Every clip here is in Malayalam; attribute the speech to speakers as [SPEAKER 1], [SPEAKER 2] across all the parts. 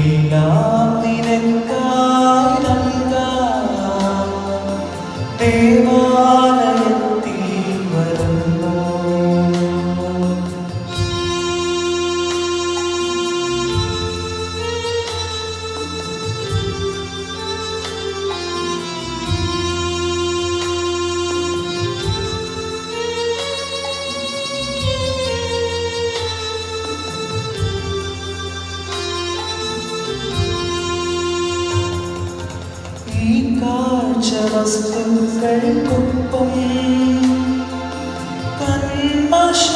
[SPEAKER 1] എല്ലാം നിനക്കായി നൽകാം ദേവാലയത്തിൽ വരുന്നു. ഈ കാഴ്ചവസ്തുക്കൾക്കൊപ്പം കന്മഷമില്ലാത്തതും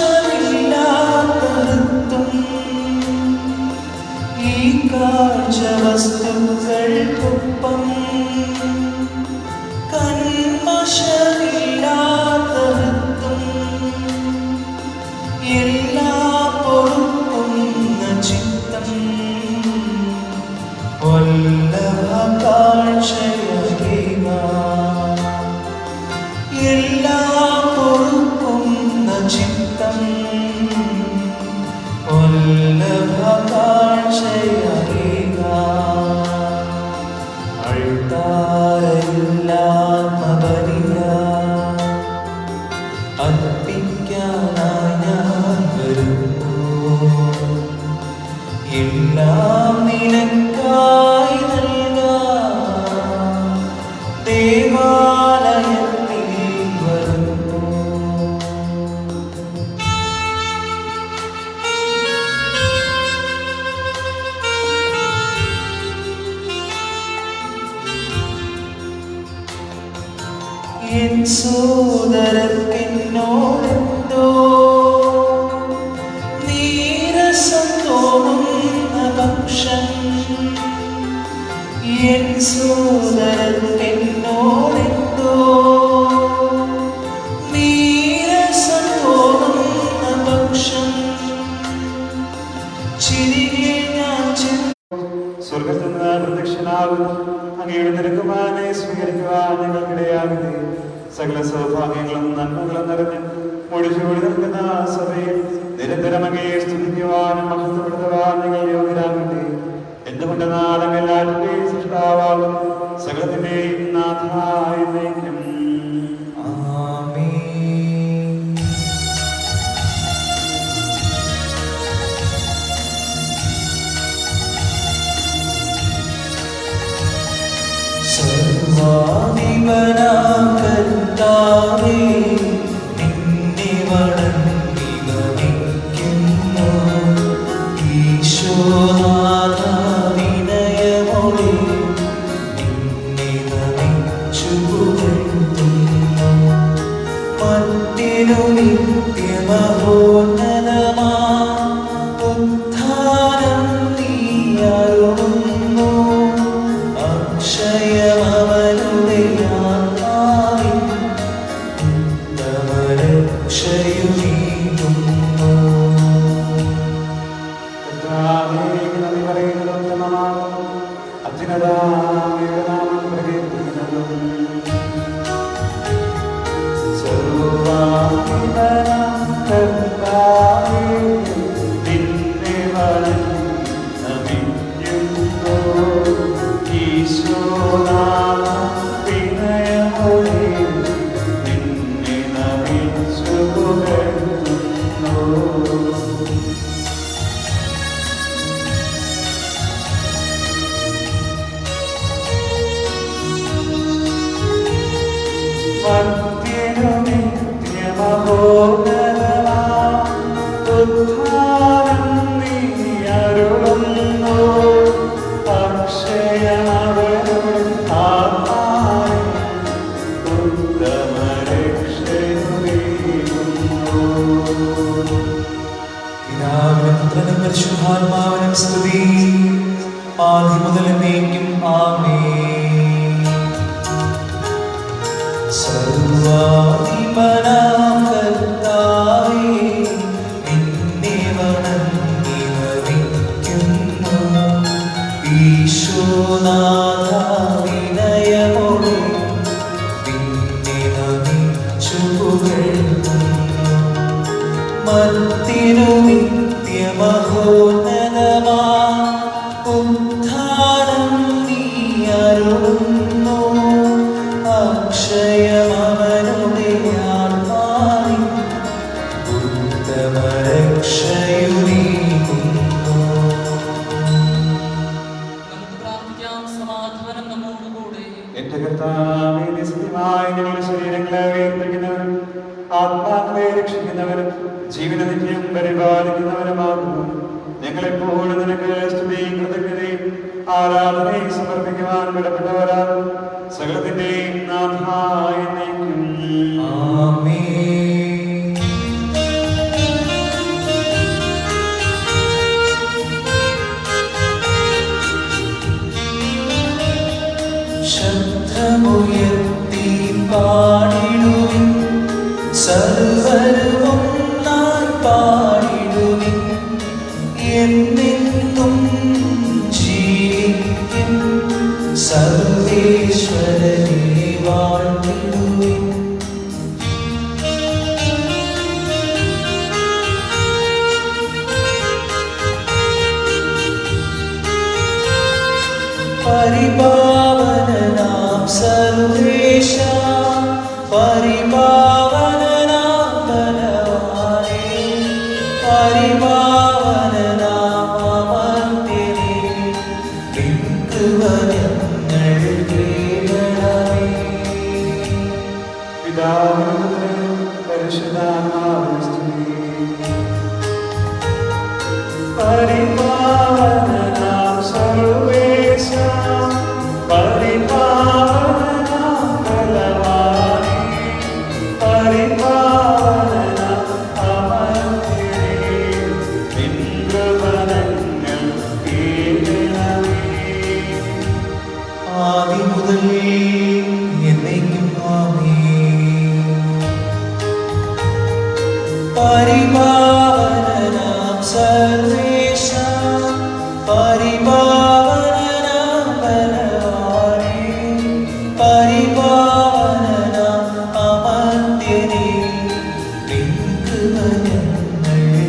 [SPEAKER 1] ഈ കാഴ്ചവസ്തുക്കൾക്കൊപ്പം കന്മഷമില്ലാത്തതും എല്ലാം പൊറുക്കുന്ന ചിത്തം വല്ലഭ കാഴ്ചയകേക എല്ലാം പൊറുക്കുന്ന ചിത്തം വല്ലഭ കാഴ്ചയകേക അഴുത്താരെല്ലാത്മബലിയ അർപ്പിക്കാനായി ഞാൻ വരുന്നു. എല്ലാം നിനക്കായി നൽകാം ദേവാലയത്തിൽ വരുന്നു. എൻ സോദരത്തിനോടെന്തോ നീരസം തോന്നുന്ന പക്ഷം എൻ സോദരത്തിനോടെന്തോ നീരസം തോന്നുന്ന പക്ഷം ചിരികെ ഞാൻ
[SPEAKER 2] സ്വർഗത്തിൽ നിന്ന് പ്രത്യക്ഷനാകുന്നു. അങ്ങയുടെ തിരുക്കുമാരനെ സ്വീകരിക്കുവാൻ ഞങ്ങൾക്കിടയാകട്ടെ. സകല സൗഭാഗ്യങ്ങളും നന്മകളും നിറഞ്ഞ് ഒഴിച്ചുകൂടി നിൽക്കുന്ന സഭയിൽ നിരന്തരം അങ്ങയെ സ്തുതിക്കുവാനും മഹത്വപ്പെടുത്തുവാൻ ഞങ്ങൾ യോഗ്യരാകട്ടെ. എന്തുകൊണ്ട് നാളെ എല്ലാവരുടെയും സൃഷ്ടാവാകും സകലത്തിന്റെയും നാഥായി നയിക്കും.
[SPEAKER 1] സർവാധിപനാം കർത്താവേ, നിന്നെ വണങ്ങി നമിക്കുന്നു. ഈശോനാഥ വിനയമോടെ നിന്നെ നമിച്ചു പുകഴ്ത്തുന്നു. മർത്യനു നിത്യമഹോന്നതമാം ഉദ്ധാനം നീ അരുളുന്നു. അക്ഷയമവനുടെ ആത്മാവിൻ ഉത്തമരക്ഷയുമീകുന്നു. പരിശുദ്ധാത്മാവിനും സ്തുതി ആദി മുതൽ എന്നേക്കും ആമേൻ. സർവാധിപനാം കർത്താവേ, നിന്നെ വണങ്ങി നമിക്കുന്നു. ഈശോനാഥ വിനയമോടെ നിന്നെ നമിച്ചു പുകഴ്ത്തുന്നു. മർത്യനു നിത്യമഹോന്നതമാം
[SPEAKER 2] കർത്താവേ, നിസ്തുതിയായ ഞങ്ങളുടെ ശരീരങ്ങളെ ഉയർപ്പിക്കുന്നവരും ആത്മാക്കളെ രക്ഷിക്കുന്നവരും ജീവനെ നിത്യം പരിപാലിക്കുന്നവരുമാകുന്നു. ഞങ്ങളെപ്പോഴും നിനക്ക് സ്തുതിയും കൃതജ്ഞതയും ആരാധനയും സമർപ്പിക്കുവാൻ കടപ്പെട്ടവരാകും. സകലത്തിന്റെയും നാഥായ എന്നേക്കും.
[SPEAKER 1] ആമേൻ. ശബ്ദമുയർത്തി പാടിടുവിൻ, സർവ്വരും ഒന്നായി പാടിടുവിൻ. എന്നെന്നും ജീവിക്കും സർവേശ്വരനെ വാഴ്ത്തിടുവിൻ. പരിപാവനനാം സർവേശ, പരിപാവനനാം ബലവാനേ, പരിപാവനനാം അമർത്യനേ, നിൻ കൃപ ഞങ്ങൾ കേൾക്കണമേ.
[SPEAKER 2] പിതാവിനും പരിശുദ്ധാത്മാവിനും സ്തുതി. പരിപാവനനാം സർവേശ, പരിപാവനനാം ബലവാനേ, പരിപാവനനാം അമർത്യനേ, നിൻ കൃപ ഞങ്ങൾ കേൾക്കണമേ.
[SPEAKER 1] ആദി മുതൽ എന്നേക്കും ആമേൻ. പരിപാവനനാം സർവേശ, പരിപാവനനാം ബലവാനേ, പരിപാവനനാം അമർത്യനേ, നിൻ കൃപ ഞങ്ങൾ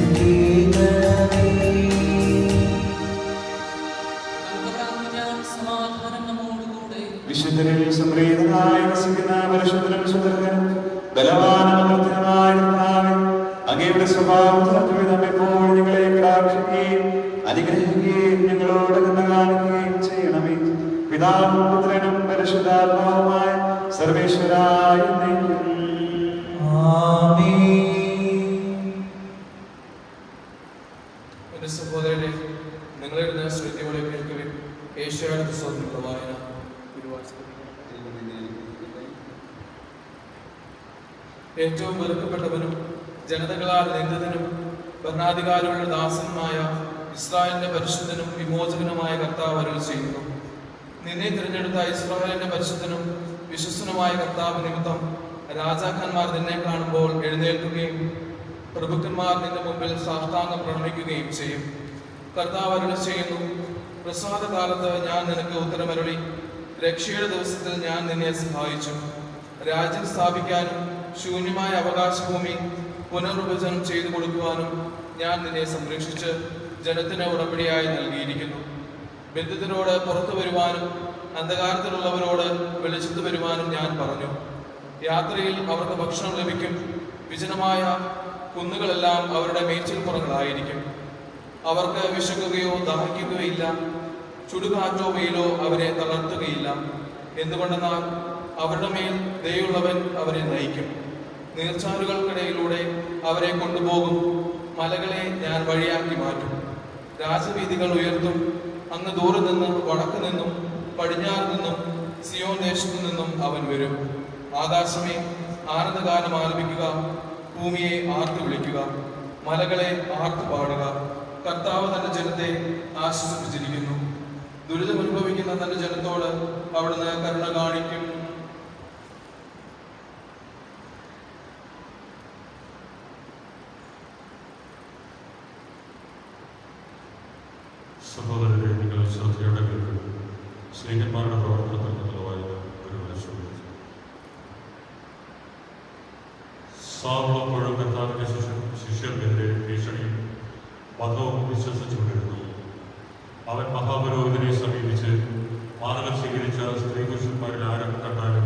[SPEAKER 1] കേൾക്കണമേ.
[SPEAKER 3] സമാധാനം നമ്മോടുകൂടെ.
[SPEAKER 2] വിശുദ്ധരിൽ സംപ്രീതനായി വസിക്കുന്ന പരിശുദ്ധനും സുന്ദരനും ബലവാനും അമർത്യനുമായ കർത്താവേ, അങ്ങയുടെ സ്വഭാവത്തിനൊക്കെ നമ്മെപ്പോഴും ഞങ്ങളെ കടാക്ഷിക്കുകയും അനുഗ്രഹിക്കുകയും ഞങ്ങളോട് കരുണ കാണിക്കുകയും ചെയ്യണമേ. പിതാവും പുത്രനും പരിശുദ്ധാത്മാവുമായ സർവേശ്വരായ എന്നേക്കും.
[SPEAKER 1] ആമേൻ.
[SPEAKER 3] എന്റെ സഹോദരനെ, നിങ്ങളിരുന്ന ശ്രദ്ധയോടെ കേൾക്കുവിൻ. ഏഷ്യായുടെ പുസ്തകത്തിലുള്ള വായന. ഏറ്റവും വെറുക്കപ്പെട്ടവനും ജനതകളാൽ നിന്ദിതനും ഭരണാധികാരികളുടെ ദാസനുമായ ഇസ്രായേലിന്റെ പരിശുദ്ധനും വിമോചകനുമായ കർത്താവ് അരുളി ചെയ്യുന്നു. നിന്നെ തിരഞ്ഞെടുത്ത ഇസ്രായേലിന്റെ പരിശുദ്ധനും വിശ്വസനുമായ കർത്താവ് നിമിത്തം രാജാക്കന്മാർ നിന്നെ കാണുമ്പോൾ എഴുന്നേൽക്കുകയും പ്രഭുക്കന്മാർ നിന്റെ മുമ്പിൽ സാഷ്ടാംഗം പ്രണമിക്കുകയും ചെയ്യും. കർത്താവ് അരുളി ചെയ്യുന്നു, പ്രസാദകാലത്ത് ഞാൻ നിനക്ക് ഉത്തരമരുളി, രക്ഷയുടെ ദിവസത്തിൽ ഞാൻ നിന്നെ സഹായിച്ചു. രാജ്യം സ്ഥാപിക്കാനും ശൂന്യമായ അവകാശഭൂമി പുനർവിഭജനം ചെയ്തു കൊടുക്കുവാനും ഞാൻ നിന്നെ സംരക്ഷിച്ച് ജനത്തിന് ഉടമ്പടിയായി നൽകിയിരിക്കുന്നു. ബന്ധിതരോട് പുറത്തു വരുവാനും അന്ധകാരത്തിലുള്ളവരോട് വെളിച്ചത്ത് വരുവാനും ഞാൻ പറഞ്ഞു. യാത്രയിൽ അവർക്ക് ഭക്ഷണം ലഭിക്കും. വിജനമായ കുന്നുകളെല്ലാം അവരുടെ മേച്ചിൽപ്പുറങ്ങളായിരിക്കും. അവർക്ക് വിശക്കുകയോ ദാഹിക്കുകയില്ല. ചുടുകാറ്റോ വെയിലോ അവരെ തളർത്തുകയില്ല. എന്തുകൊണ്ടെന്നാൽ അവരുടെ മേൽ ദയുള്ളവൻ അവരെ നയിക്കും. നീർച്ചാലുകൾക്കിടയിലൂടെ അവരെ കൊണ്ടുപോകും. മലകളെ ഞാൻ വഴിയാക്കി മാറ്റും. രാജവീഥികൾ ഉയർത്തും. അങ്ങ് ദൂരെ നിന്ന് വടക്ക് നിന്നും പടിഞ്ഞാറ് നിന്നും സിയോൻ ദേശത്തു നിന്നും അവൻ വരും. ആകാശമേ, ആനന്ദഗാനം ആലപിക്കുക. ഭൂമിയെ ആർത്തു വിളിക്കുക. മലകളെ ആർത്തു പാടുക. കർത്താവ് തന്റെ ജനത്തെ ആശ്വസിപ്പിച്ചിരിക്കുന്നു. ദുരിതമനുഭവിക്കുന്ന തന്റെ ജനത്തോട് അവിടുന്ന് കരുണ കാണിക്കും.
[SPEAKER 4] സഹോദരരെ, നിങ്ങൾ ശ്രദ്ധയോടെ കേൾക്കുക. സ്നേഹന്മാരുടെ പ്രവർത്തനത്തിൽ നിന്നുള്ളതായ ഒരു വിളിച്ചു. സാവളപ്പോഴും കർത്താവിന്റെ ശിഷ്യർക്കെതിരെ ഭീഷണിയും വധവും വിശ്വസിച്ചുകൊണ്ടിരുന്നു. അവൻ മഹാപുരോഹിതനെ സമീപിച്ച് മാനവൻ സ്വീകരിച്ച സ്ത്രീ പുരുഷന്മാരിൽ ആരും കണ്ടാലും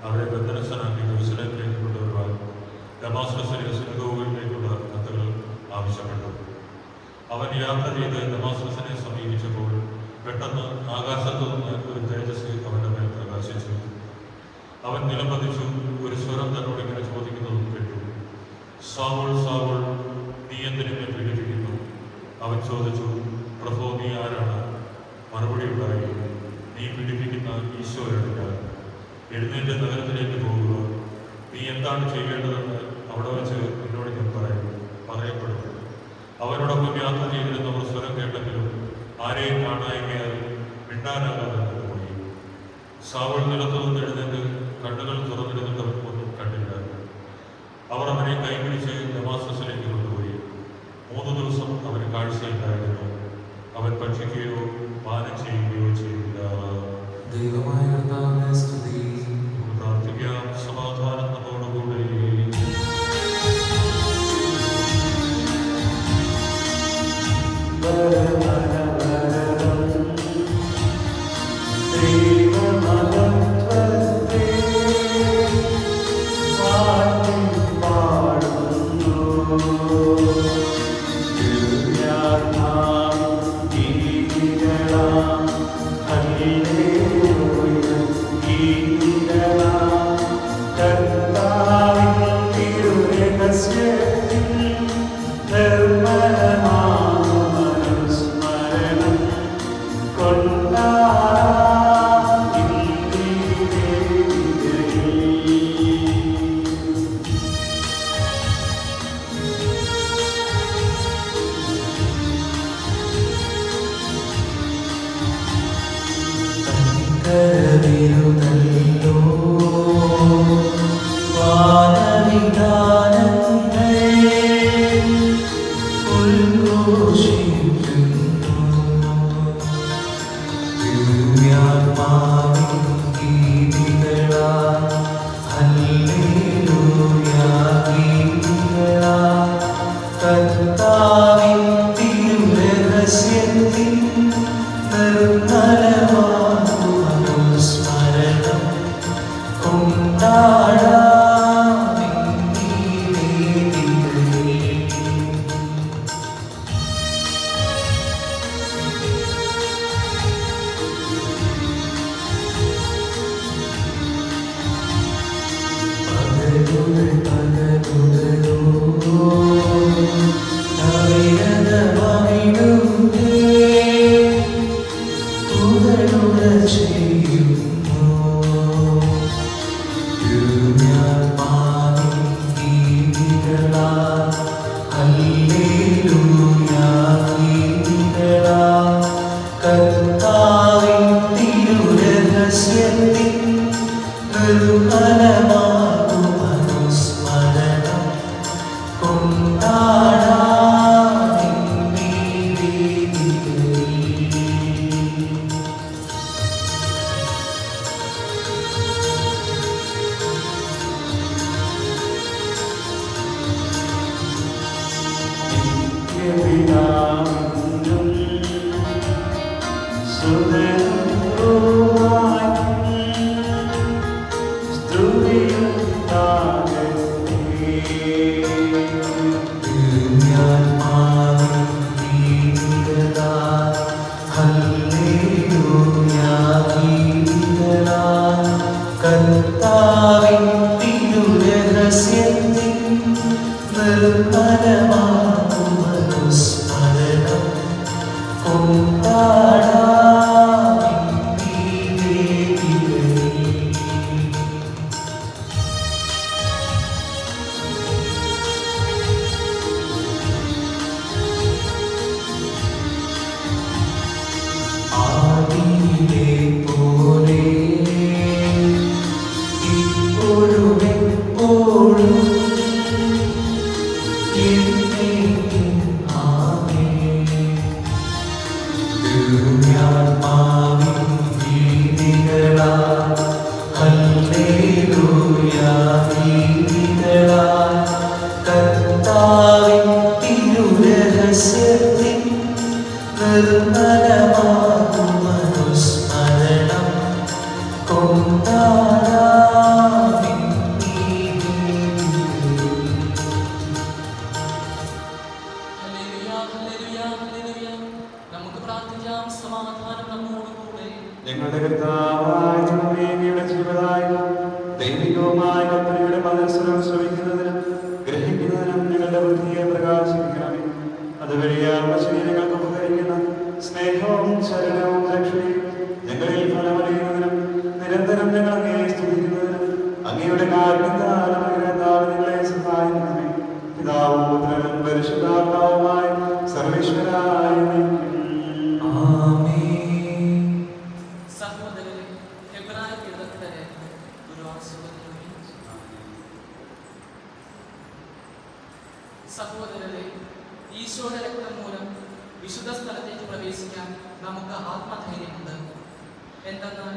[SPEAKER 4] അവരെ ബന്ധനസ്ഥനാക്കി ജെറുസലേമിലേക്ക് കൊണ്ടുവരുവാൻ ദമാസ്കസിലെ സിനഗോഗുകളിലേക്കുള്ള കത്തുകൾ ആവശ്യപ്പെട്ടു. അവൻ യാത്ര ചെയ്ത് ദമാസ്കസിനെ സമീപിച്ചപ്പോൾ പെട്ടെന്ന് ആകാശത്തു നിന്ന് ഒരു തേജസ് അവന്റെ മേൽ പ്രകാശിച്ചു. അവൻ നിലംപതിച്ചു. ഒരു സ്വരം തന്നോട് ഇങ്ങനെ ചോദിക്കുന്നതും കേട്ടു, സാവൂൾ സാവൂൾ, നീ എന്തിനെ പീഡിപ്പിക്കുന്നു? അവൻ ചോദിച്ചു, പ്രഭോ, നീ ആരാണ്? മറുപടി ഉണ്ടായി, നീ പീഡിപ്പിക്കുന്ന ഈശോയാണ് ഞാൻ. എഴുന്നേറ്റ് നഗരത്തിലേക്ക് പോകുക. നീ എന്താണ് ചെയ്യേണ്ടതെന്ന് അവിടെ വെച്ച് എന്നോട് ഞാൻ പറയപ്പെടും. അവരോടൊപ്പം യാത്ര ചെയ്തിരുന്നവർ സ്വരം കേട്ടെങ്കിലും ആരെയും കാണായികയാൽ മിണ്ടാനാകാതെ പോയി. സാവൂൾ നിലത്തു നിന്ന് എഴുന്നേറ്റ് കണ്ണുകൾ തുറന്നിരുന്നിട്ട് ഒന്നും കണ്ടില്ല. അവർ അവനെ കൈപിടിച്ച് ദമാസ്കസിലേക്ക് കൊണ്ടുപോയി. 3 ദിവസം അവന് കാഴ്ചയില്ലായിരുന്നു. അവൻ ഭക്ഷിക്കുകയോ പാനം ചെയ്യുകയോ ചെയ്തില്ല.
[SPEAKER 1] ദൈവമായ കർത്താവിനെ സ്തുതി.
[SPEAKER 4] പ്രാർത്ഥിക്കാം. സമാധാനം നമ്മോടുകൂടെ.
[SPEAKER 2] ഞങ്ങളുടെ കർത്താവായ ദൈവമേ, അങ്ങയുടെ ജീവദായകവും ദൈവികവുമായ കൽപ്പനയുടെ മതസ്വരം ശ്രമിക്കുന്നതിനും ഗ്രഹിക്കുന്നതിനും നിങ്ങളുടെ ബുദ്ധിയെ പ്രകാശിപ്പിക്കണമേ. അതുവഴി ആത്മശരീരങ്ങൾക്ക് ഉപകരിക്കുന്ന സ്നേഹവും ശരണവും രക്ഷയും ഞങ്ങളിൽ ഫലമറിയുന്നതിനും നിരന്തരം ഞങ്ങൾ അങ്ങയെ സ്തുതിക്കുന്നതിനും അങ്ങയുടെ കാരുണ്യത്താലും നിങ്ങളെ സഹായിക്കണമേ. പിതാവും പുത്രനും പരിശുദ്ധാത്മാവുമായ സർവേശ്വരായ
[SPEAKER 5] സഹോദരരെ, ഹെബ്രായ പീഠത്തിലെ സഹോദരരെ, ഈശോയുടെ രക്തം മൂലം വിശുദ്ധ സ്ഥലത്തേക്ക് പ്രവേശിക്കാൻ നമുക്ക് ആത്മധൈര്യമുണ്ട്. എന്തെന്നാൽ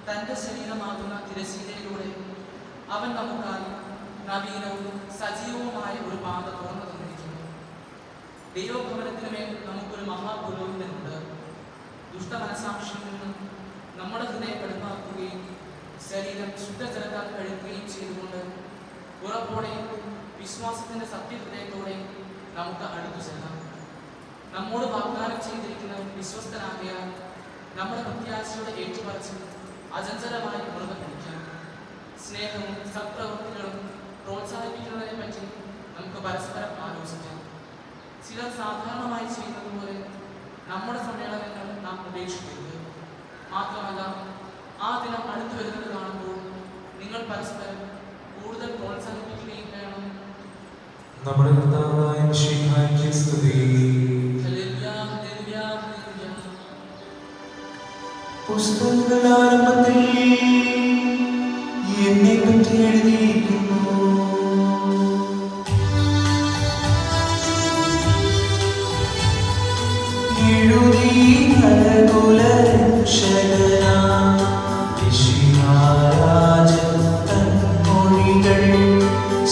[SPEAKER 5] തൻ്റെ ശരീരമാകുന്ന തിരശീലയിലൂടെ അവൻ നമുക്കായി നവീനവും സജീവവുമായ ഒരു പാത തുറന്നു തന്നിരിക്കുന്നു. ദൈവഭവനത്തിന് മേൽ നമുക്കൊരു മഹാപുരോഹിതനുണ്ട്. ദുഷ്ടമനസാക്ഷിയിൽ നിന്നും നമ്മുടെ ഹൃദയം വെളുപ്പാക്കുകയും ശരീരം ശുദ്ധജലത്താൽ കഴുകുകയും ചെയ്തുകൊണ്ട് ഉറപ്പോടെയും വിശ്വാസത്തിന്റെ സത്യഹൃദയത്തോടെയും നമുക്ക് അടുത്തു ചെല്ലാം. നമ്മോട് വാഗ്ദാനം ചെയ്തിരിക്കുന്ന വിശ്വസ്തനാകിയാൽ നമ്മുടെ പ്രത്യാശയുടെ ഏറ്റുപറച്ചിൽ അചഞ്ചലമായി മുറുകെ പിടിക്കാം. സ്നേഹവും സത്പ്രവൃത്തികളും പ്രോത്സാഹിപ്പിക്കുന്നതിനെ പറ്റി നമുക്ക് പരസ്പരം ആലോചിക്കാം. ചിലർ സാധാരണമായി ചെയ്യുന്നത് പോലെ നമ്മുടെ സമ്മേളനങ്ങൾ നാം ഉപേക്ഷിക്കരുത്. മാത്രമല്ല, ആ ദിനം അടുത്തു വരുന്നത് കാണുമ്പോൾ നിങ്ങൾ പരസ്പരം കൂടുതൽ പ്രോത്സാഹിപ്പിക്കുകയും വേണം.
[SPEAKER 1] നമ്മുടെ കർത്താവായ മിശിഹായ്ക്ക് സ്തുതി. പുസ്തകങ്ങളുടെ ആരംഭത്തിൽ എന്നെ പറ്റി എഴുതിയിരിക്കുന്നു.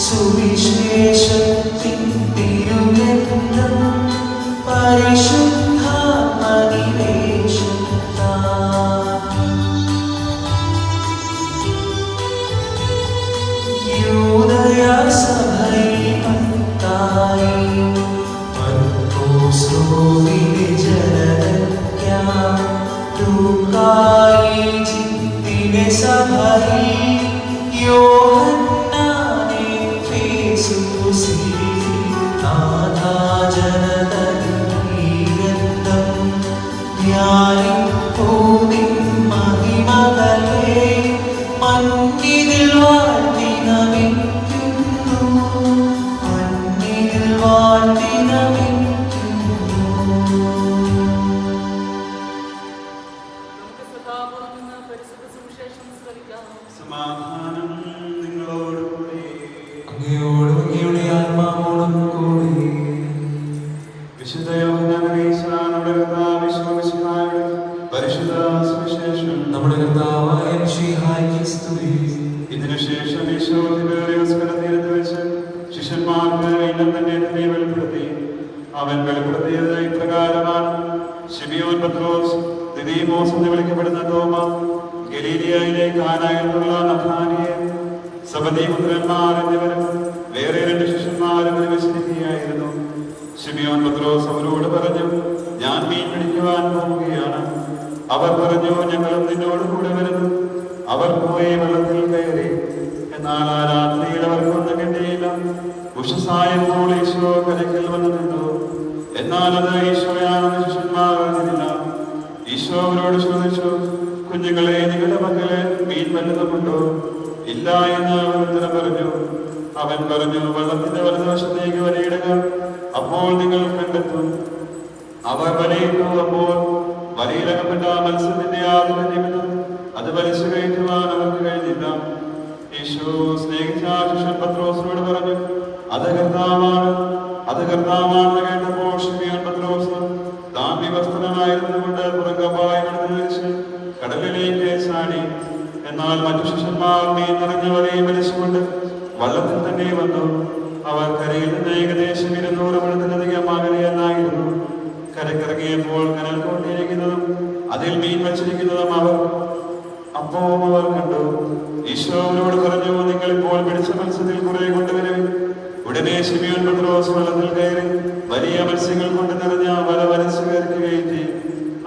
[SPEAKER 1] സുവിശേഷത്തിൻ തിരുഗന്ധം പരിശുദ്ധ യൂദയ സഭയിൽ മത്തായി മർക്കോസിന്റെ ജനതയ്ക്കായി ലൂക്കായി ജിത്തിനെ സഭയിൽ യോഹന്നാനെ ഫേസുസിൽ നാഥാ ജനതീഗന്ധം ധ്യാനിപ്പൂ നിൻ മഹിമകളെ മണ്ണിൽ വാഴ്ത്തി നമിക്കുന്നു, മണ്ണിൽ വാഴ്ത്തി നമിക്കുന്നു.
[SPEAKER 5] നമുക്ക് സദാപുറം എന്ന പരിശുദ്ധ സുവിശേഷം ശ്രവിക്കാം.
[SPEAKER 2] സമാധാനം നിങ്ങളോടുകൂടി.
[SPEAKER 1] അങ്ങയോടും അങ്ങയുടെ ആത്മാവോടും കൂടി.
[SPEAKER 2] വിശുദ്ധ യോഹന്നാന്റെ പരിശുദ്ധ സുവിശേഷം.
[SPEAKER 1] നമ്മുടെ കർത്താവായ മിശിഹായ്ക്ക് സ്തുതി.
[SPEAKER 2] ഇതിനുശേഷം ഈശോ തിബേറിയോസ് കടൽത്തീരത്ത് വെച്ച് ശിഷ്യന്മാർക്ക് വീണ്ടും തന്നെ വെളിപ്പെടുത്തി. അവൻ വെളിപ്പെടുത്തിയത് ഇപ്രകാരമാണ്: ശിമിയോൻ പത്രോസ്, ദിദീമോസ് എന്ന് വിളിക്കപ്പെടുന്ന തോമ, ഗലീലിയയിലെ കാനായിൽ നിന്നുള്ള നഥാനിയേൽ, സബദീപുത്രന്മാർ എന്നിവരും വേറെ 2 ശിഷ്യന്മാരും ഒരുമിച്ചിരിക്കുകയായിരുന്നു. ശിമിയോൻ പത്രോസ് അവരോട് പറഞ്ഞു, ഞാൻ മീൻ പിടിക്കുവാൻ പോവുകയാണ്. അവർ പറഞ്ഞു, ഞങ്ങളും നിന്നോട് കൂടെ വരുന്നു. അവർ പോയി വെള്ളത്തിൽ കയറി. എന്നാൽ ആ രാത്രിയിൽ അവർക്കൊന്നും കിട്ടിയില്ല. ഉഷസായപ്പോൾ ഈശോ കരയ്ക്കൽ വന്നു നിന്നു. എന്നാൽ അത് ഈശോയാണെന്ന് ശിഷ്യന്മാർ അറിഞ്ഞില്ല. ഈശോ അവരോട് ചോദിച്ചു, കുഞ്ഞുങ്ങളെ, നിങ്ങളുടെ പക്കല് മീൻ വല്ലതുമുണ്ടോ? ഇല്ല എന്ന് അവർ ഉത്തരം പറഞ്ഞു. അവൻ പറഞ്ഞു, വെള്ളത്തിന്റെ വലതുവശത്തേക്ക് വലയിടുക, അപ്പോൾ നിങ്ങൾ കണ്ടെത്തും. അവർ വലയിട്ടു. അപ്പോൾ വലയിലകപ്പെട്ട മത്സ്യത്തിന്റെ ആധിപത്യം അത് വലിച്ചു കയറ്റുവാൻ അവർക്ക് കഴിഞ്ഞില്ല. യേശു സ്നേഹിച്ച ശിഷ്യൻ പത്രോസിനോട് പറഞ്ഞു, അത് കർത്താവാണ്. അത് കർത്താവാണെന്ന് കേട്ടപ്പോൾ ശിമിയോൻ പത്രോസ് താൻ വിവസ്ത്രനായിരുന്നുകൊണ്ട് പുറകപ്പായി ധരിച്ച് കടലിലേക്ക് ചാടി. എന്നാൽ മറ്റു ശിഷ്യന്മാർ മീൻ നിറഞ്ഞ വലയും വലിച്ചുകൊണ്ട് വള്ളത്തിൽ തന്നെ വന്നു. അവർ കരയിൽ നിന്ന് ഏകദേശം 200 മുഴത്തിലധികം അകലെയല്ലായിരുന്നു. കരക്കിറങ്ങിയപ്പോൾ കനൽ കൊണ്ടിരിക്കുന്നതും അതിൽ മീൻ വച്ചിരിക്കുന്നതും അവർ കണ്ടു. ഈശോ അവരോട് പറഞ്ഞു, നിങ്ങൾ ഇപ്പോൾ പിടിച്ച മത്സ്യത്തിൽ കുറെ കൊണ്ടുവരും. ഉടനെ ശിമിയോൻ പത്രോസ് വെള്ളത്തിൽ കയറി വലിയ മത്സ്യങ്ങൾ കൊണ്ട് നിറഞ്ഞ വല വലിച്ചു കയറ്റി.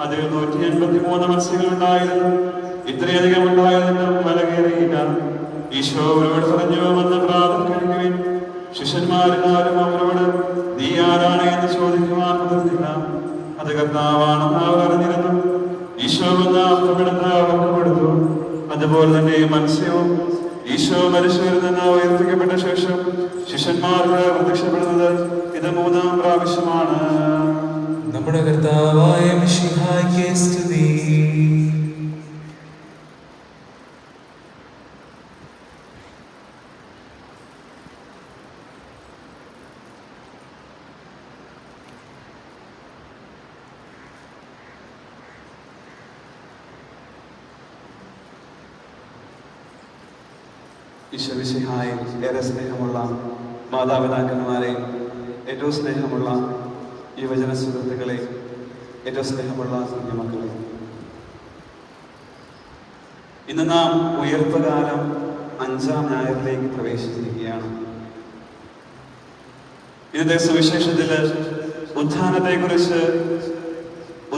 [SPEAKER 2] അതിൽ 183 മത്സ്യങ്ങൾ ഉണ്ടായിരുന്നു. ഇത്രയധികം ഉണ്ടായതിനും വല കയറിയില്ല. ഈശോ അവരോട് പറഞ്ഞു, വന്ന് പ്രാതൽ കഴിക്കുവിൻ. ശിഷ്യന്മാരെല്ലാവരും അവരോട്, നീ ആരാണ് എന്ന് ചോദിക്കുവാൻ മുതിർന്നില്ല. അത് കർത്താവാണെന്ന് അവർ അറിഞ്ഞിരുന്നു. ഈശോ വന്ന് അപ്പമെടുത്ത് അവർക്ക് കൊടുത്തു. അതുപോലെ തന്നെ മത്സ്യവും. ഈശോ മരിച്ചവരിൽ നിന്ന് ഉയർത്തിക്കപ്പെട്ട ശേഷം ശിഷ്യന്മാർക്ക് പ്രത്യക്ഷപ്പെടുന്നത് ഇത് 3-ാം പ്രാവശ്യമാണ്.
[SPEAKER 1] നമ്മുടെ കർത്താവായ മിശിഹായ്ക്ക് സ്തുതി.
[SPEAKER 6] ഈശോമിശിഹായിൽ ഏറെ സ്നേഹമുള്ള മാതാപിതാക്കന്മാരെ, ഏറ്റവും സ്നേഹമുള്ള യുവജന സുഹൃത്തുക്കളെ, ഏറ്റവും സ്നേഹമുള്ള കുഞ്ഞുമക്കളെ, ഇന്ന് നാം ഉയർപ്പുകാലം 5-ാം ഞായറിലേക്ക് പ്രവേശിച്ചിരിക്കുകയാണ്. ഇന്നത്തെ സുവിശേഷത്തില് ഉത്ഥാനത്തെക്കുറിച്ച്,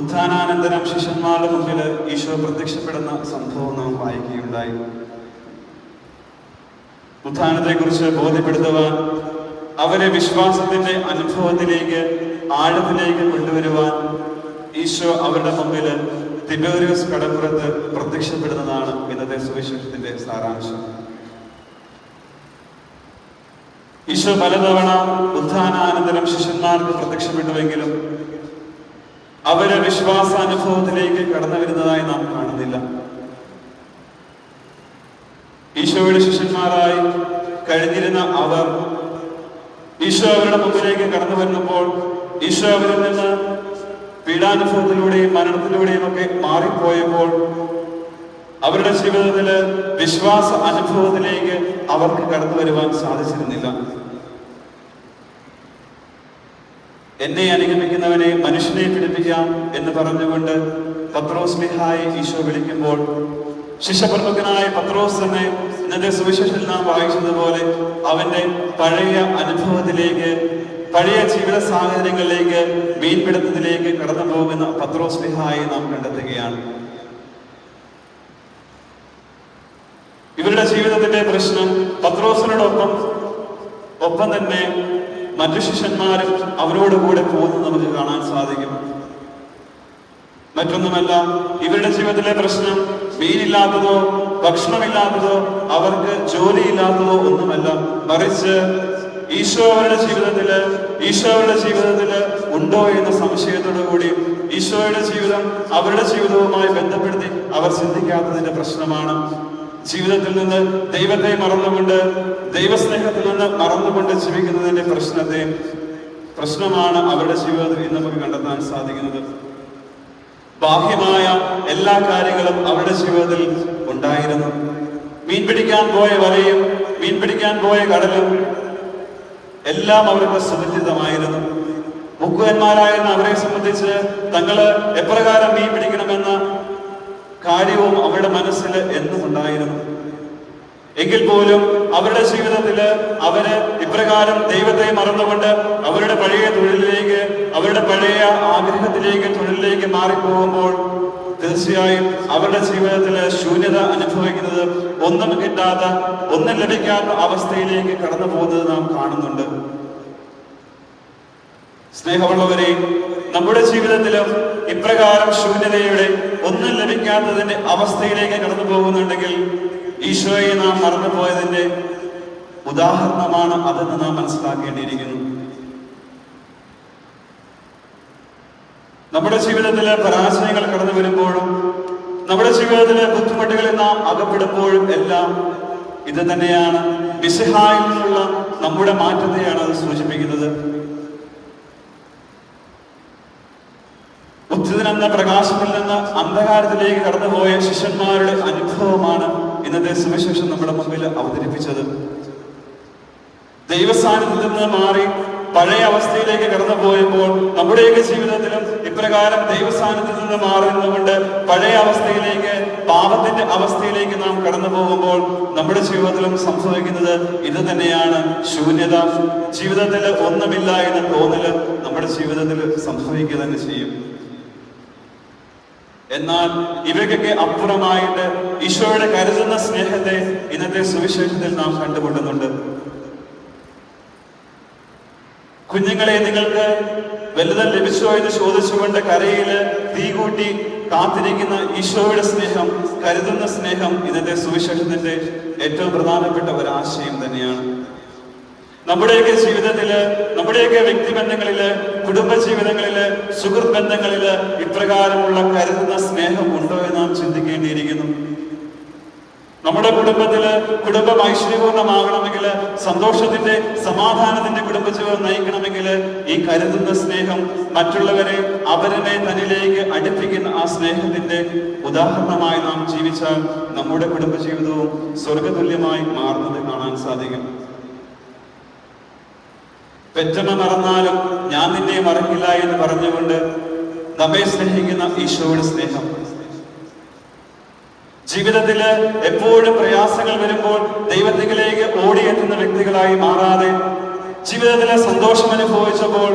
[SPEAKER 6] ഉത്ഥാനാനന്തരം ശിഷ്യന്മാരുടെ മുമ്പിൽ ഈശോ പ്രത്യക്ഷപ്പെടുന്ന സംഭവം നാം വായിക്കുകയുണ്ടായി. ഉത്ഥാനത്തെക്കുറിച്ച് ബോധ്യപ്പെടുത്തുവാൻ, അവരെ വിശ്വാസത്തിന്റെ അനുഭവത്തിലേക്ക്, ആഴത്തിലേക്ക് കൊണ്ടുവരുവാൻ ഈശോ അവരുടെ മുമ്പിൽ തിബേരിയോസ് കടപ്പുറത്ത് പ്രത്യക്ഷപ്പെടുന്നതാണ് ഇന്നത്തെ സുവിശേഷത്തിന്റെ സാരാംശം. ഈശോ പലതവണ ഉത്ഥാനാനന്തരം ശിഷ്യന്മാർക്ക് പ്രത്യക്ഷപ്പെട്ടുവെങ്കിലും അവര് വിശ്വാസാനുഭവത്തിലേക്ക് കടന്നു വരുന്നതായി നാം കാണുന്നില്ല. ഈശോയുടെ ശിഷ്യന്മാരായി കഴിഞ്ഞിരുന്ന അവർ ഈശോ അവരുടെ മുമ്പിലേക്ക് കടന്നു വരുമ്പോൾ ഈശോ അവരിൽ നിന്ന് പീഡാനുഭവത്തിലൂടെയും മരണത്തിലൂടെയും ഒക്കെ മാറിപ്പോയപ്പോൾ അവരുടെ ജീവിതത്തില് വിശ്വാസ അനുഭവത്തിലേക്ക് അവർക്ക് കടന്നു വരുവാൻ സാധിച്ചിരുന്നില്ല. എന്നെ അനുഗമിക്കുന്നവനെ മനുഷ്യനെ പിടിപ്പിക്കാം എന്ന് പറഞ്ഞുകൊണ്ട് പത്രോസ് സ്ലീഹായെ ഈശോ വിളിക്കുമ്പോൾ ശിഷ്യപ്രമുഖനായ പത്രോസ് തന്നെ ഇന്നത്തെ സുവിശേഷത്തിൽ നാം വായിച്ചതുപോലെ അവന്റെ പഴയ അനുഭവത്തിലേക്ക്, പഴയ ജീവിത സാഹചര്യങ്ങളിലേക്ക്, മീൻപിടുത്തത്തിലേക്ക് കടന്നു പോകുന്ന പത്രോസ് സ്ലീഹായെ നാം കണ്ടെത്തുകയാണ്. ഇവരുടെ ജീവിതത്തിന്റെ പ്രശ്നം പത്രോസിനോടൊപ്പം തന്നെ മറ്റു ശിഷ്യന്മാരും അവരോട് കൂടെ പോകുന്നത് നമുക്ക് കാണാൻ സാധിക്കും. മറ്റൊന്നുമല്ല, ഇവരുടെ ജീവിതത്തിലെ പ്രശ്നം മീനില്ലാത്തതോ ഭക്ഷണമില്ലാത്തതോ അവർക്ക് ജോലിയില്ലാത്തതോ ഒന്നുമല്ല. മറിച്ച് ഈശോ അവരുടെ ജീവിതത്തില് ഉണ്ടോ എന്ന സംശയത്തോടു കൂടി ഈശോയുടെ ജീവിതം അവരുടെ ജീവിതവുമായി ബന്ധപ്പെടുത്തി അവർ ചിന്തിക്കാത്തതിന്റെ പ്രശ്നമാണ്. ജീവിതത്തിൽ നിന്ന് ദൈവത്തെ മറന്നുകൊണ്ട്, ദൈവസ്നേഹത്തിൽ നിന്ന് മറന്നുകൊണ്ട് ജീവിക്കുന്നതിന്റെ പ്രശ്നമാണ് അവരുടെ ജീവിതത്തിൽ ഇന്ന് നമുക്ക് കണ്ടെത്താൻ സാധിക്കുന്നത്. ബാഹ്യമായ എല്ലാ കാര്യങ്ങളും അവരുടെ ജീവിതത്തിൽ ഉണ്ടായിരുന്നു. മീൻ പിടിക്കാൻ പോയ വലയും മീൻ പിടിക്കാൻ പോയ കടലും എല്ലാം അവർക്ക് സുപരിചിതമായിരുന്നു. മുക്കുവന്മാരായിരുന്ന അവരെ സംബന്ധിച്ച് തങ്ങള് എപ്രകാരം മീൻ പിടിക്കണമെന്ന കാര്യവും അവരുടെ മനസ്സിൽ എന്നും ഉണ്ടായിരുന്നു. എങ്കിൽ പോലും അവരുടെ ജീവിതത്തില് അവര് ഇപ്രകാരം ദൈവത്തെ മറന്നുകൊണ്ട് അവരുടെ പഴയ തൊഴിലിലേക്ക്, അവരുടെ പഴയ ആഗ്രഹത്തിലേക്ക്, തൊഴിലിലേക്ക് മാറിപ്പോകുമ്പോൾ തീർച്ചയായും അവരുടെ ജീവിതത്തില് ശൂന്യത അനുഭവിക്കുന്നത്, ഒന്നും കിട്ടാത്ത, ഒന്നും ലഭിക്കാത്ത അവസ്ഥയിലേക്ക് കടന്നു പോകുന്നത് നാം കാണുന്നുണ്ട്. സ്നേഹമുള്ളവരെ, നമ്മുടെ ജീവിതത്തിലും ഇപ്രകാരം ശൂന്യതയുടെ, ഒന്നും ലഭിക്കാത്തതിന്റെ അവസ്ഥയിലേക്ക് കടന്നു പോകുന്നുണ്ടെങ്കിൽ ഈശോയെ നാം മറന്നുപോയതിന്റെ ഉദാഹരണമാണ് അതെന്ന് നാം മനസ്സിലാക്കേണ്ടിയിരിക്കുന്നു. നമ്മുടെ ജീവിതത്തിലെ പരാജയങ്ങൾ കടന്നു വരുമ്പോഴും, നമ്മുടെ ജീവിതത്തിലെ ബുദ്ധിമുട്ടുകളിൽ നാം അകപ്പെടുമ്പോഴും എല്ലാം ഇത് തന്നെയാണ്, മിശിഹായിൽ നിന്നുള്ള നമ്മുടെ മാറ്റത്തെയാണ് അത് സൂചിപ്പിക്കുന്നത്. ഉദ്ധിതനെന്ന പ്രകാശത്തിൽ നിന്ന് അന്ധകാരത്തിലേക്ക് കടന്നുപോയ ശിഷ്യന്മാരുടെ അനുഭവമാണ് ഇന്നത്തെ സുവിശേഷം നമ്മുടെ മുമ്പിൽ അവതരിപ്പിച്ചത്. ദൈവസാന്നിധ്യത്തിൽ നിന്ന് മാറി പഴയ അവസ്ഥയിലേക്ക് കടന്നു പോയപ്പോൾ നമ്മുടെയൊക്കെ ജീവിതത്തിലും ഇപ്രകാരം ദൈവസാന്നിധ്യത്തിൽ നിന്ന് മാറുന്നതുകൊണ്ട് പഴയ അവസ്ഥയിലേക്ക്, പാപത്തിന്റെ അവസ്ഥയിലേക്ക് നാം കടന്നു പോകുമ്പോൾ നമ്മുടെ ജീവിതത്തിലും സംഭവിക്കുന്നത് ഇത് തന്നെയാണ്. ശൂന്യത, ജീവിതത്തിൽ ഒന്നുമില്ല എന്ന തോന്നല് നമ്മുടെ ജീവിതത്തിൽ സംഭവിക്കുക തന്നെ ചെയ്യും. എന്നാൽ ഇവയ്ക്കൊക്കെ അപ്പുറമായിട്ട് ഈശോയുടെ കരുതുന്ന സ്നേഹത്തെ ഇന്നത്തെ സുവിശേഷത്തിൽ നാം കണ്ടുകൊള്ളുന്നുണ്ട്. കുഞ്ഞുങ്ങളെ, നിങ്ങൾക്ക് വലുതും ലഭിച്ചോ എന്ന് ചോദിച്ചുകൊണ്ട് കരയില് തീ കൂട്ടി കാത്തിരിക്കുന്ന ഈശോയുടെ സ്നേഹം, കരുതുന്ന സ്നേഹം ഇന്നത്തെ സുവിശേഷത്തിന്റെ ഏറ്റവും പ്രധാനപ്പെട്ട ഒരാശയം തന്നെയാണ്. നമ്മുടെയൊക്കെ ജീവിതത്തില്, നമ്മുടെയൊക്കെ വ്യക്തിബന്ധങ്ങളില്, കുടുംബ ജീവിതങ്ങളില്, സുഹൃത്ത് ബന്ധങ്ങളില് ഇപ്രകാരമുള്ള കരുതുന്ന സ്നേഹം ഉണ്ടോ എന്ന് നാം ചിന്തിക്കേണ്ടിയിരിക്കുന്നു. നമ്മുടെ കുടുംബത്തില് കുടുംബം ഐശ്വര്യപൂർണ്ണമാകണമെങ്കിൽ, സന്തോഷത്തിന്റെ സമാധാനത്തിന്റെ കുടുംബജീവിതം നയിക്കണമെങ്കിൽ ഈ കരുതുന്ന സ്നേഹം, മറ്റുള്ളവരെ അവരെ തന്നിലേക്ക് അടുപ്പിക്കുന്ന ആ സ്നേഹത്തിന്റെ ഉദാഹരണമായി നാം ജീവിച്ചാൽ നമ്മുടെ കുടുംബജീവിതവും സ്വർഗതുല്യമായി മാറുന്നത് കാണാൻ സാധിക്കും. പെറ്റമ്മ മറന്നാലും ഞാൻ നിന്നെ മറക്കില്ല എന്ന് പറഞ്ഞുകൊണ്ട് നമ്മെ സ്നേഹിക്കുന്ന ഈശോയുടെ സ്നേഹം, ജീവിതത്തില് എപ്പോഴും പ്രയാസങ്ങൾ വരുമ്പോൾ ദൈവത്തിലേക്ക് ഓടിയെത്തുന്ന വ്യക്തികളായി മാറാതെ, ജീവിതത്തിലെ സന്തോഷം അനുഭവിക്കുമ്പോൾ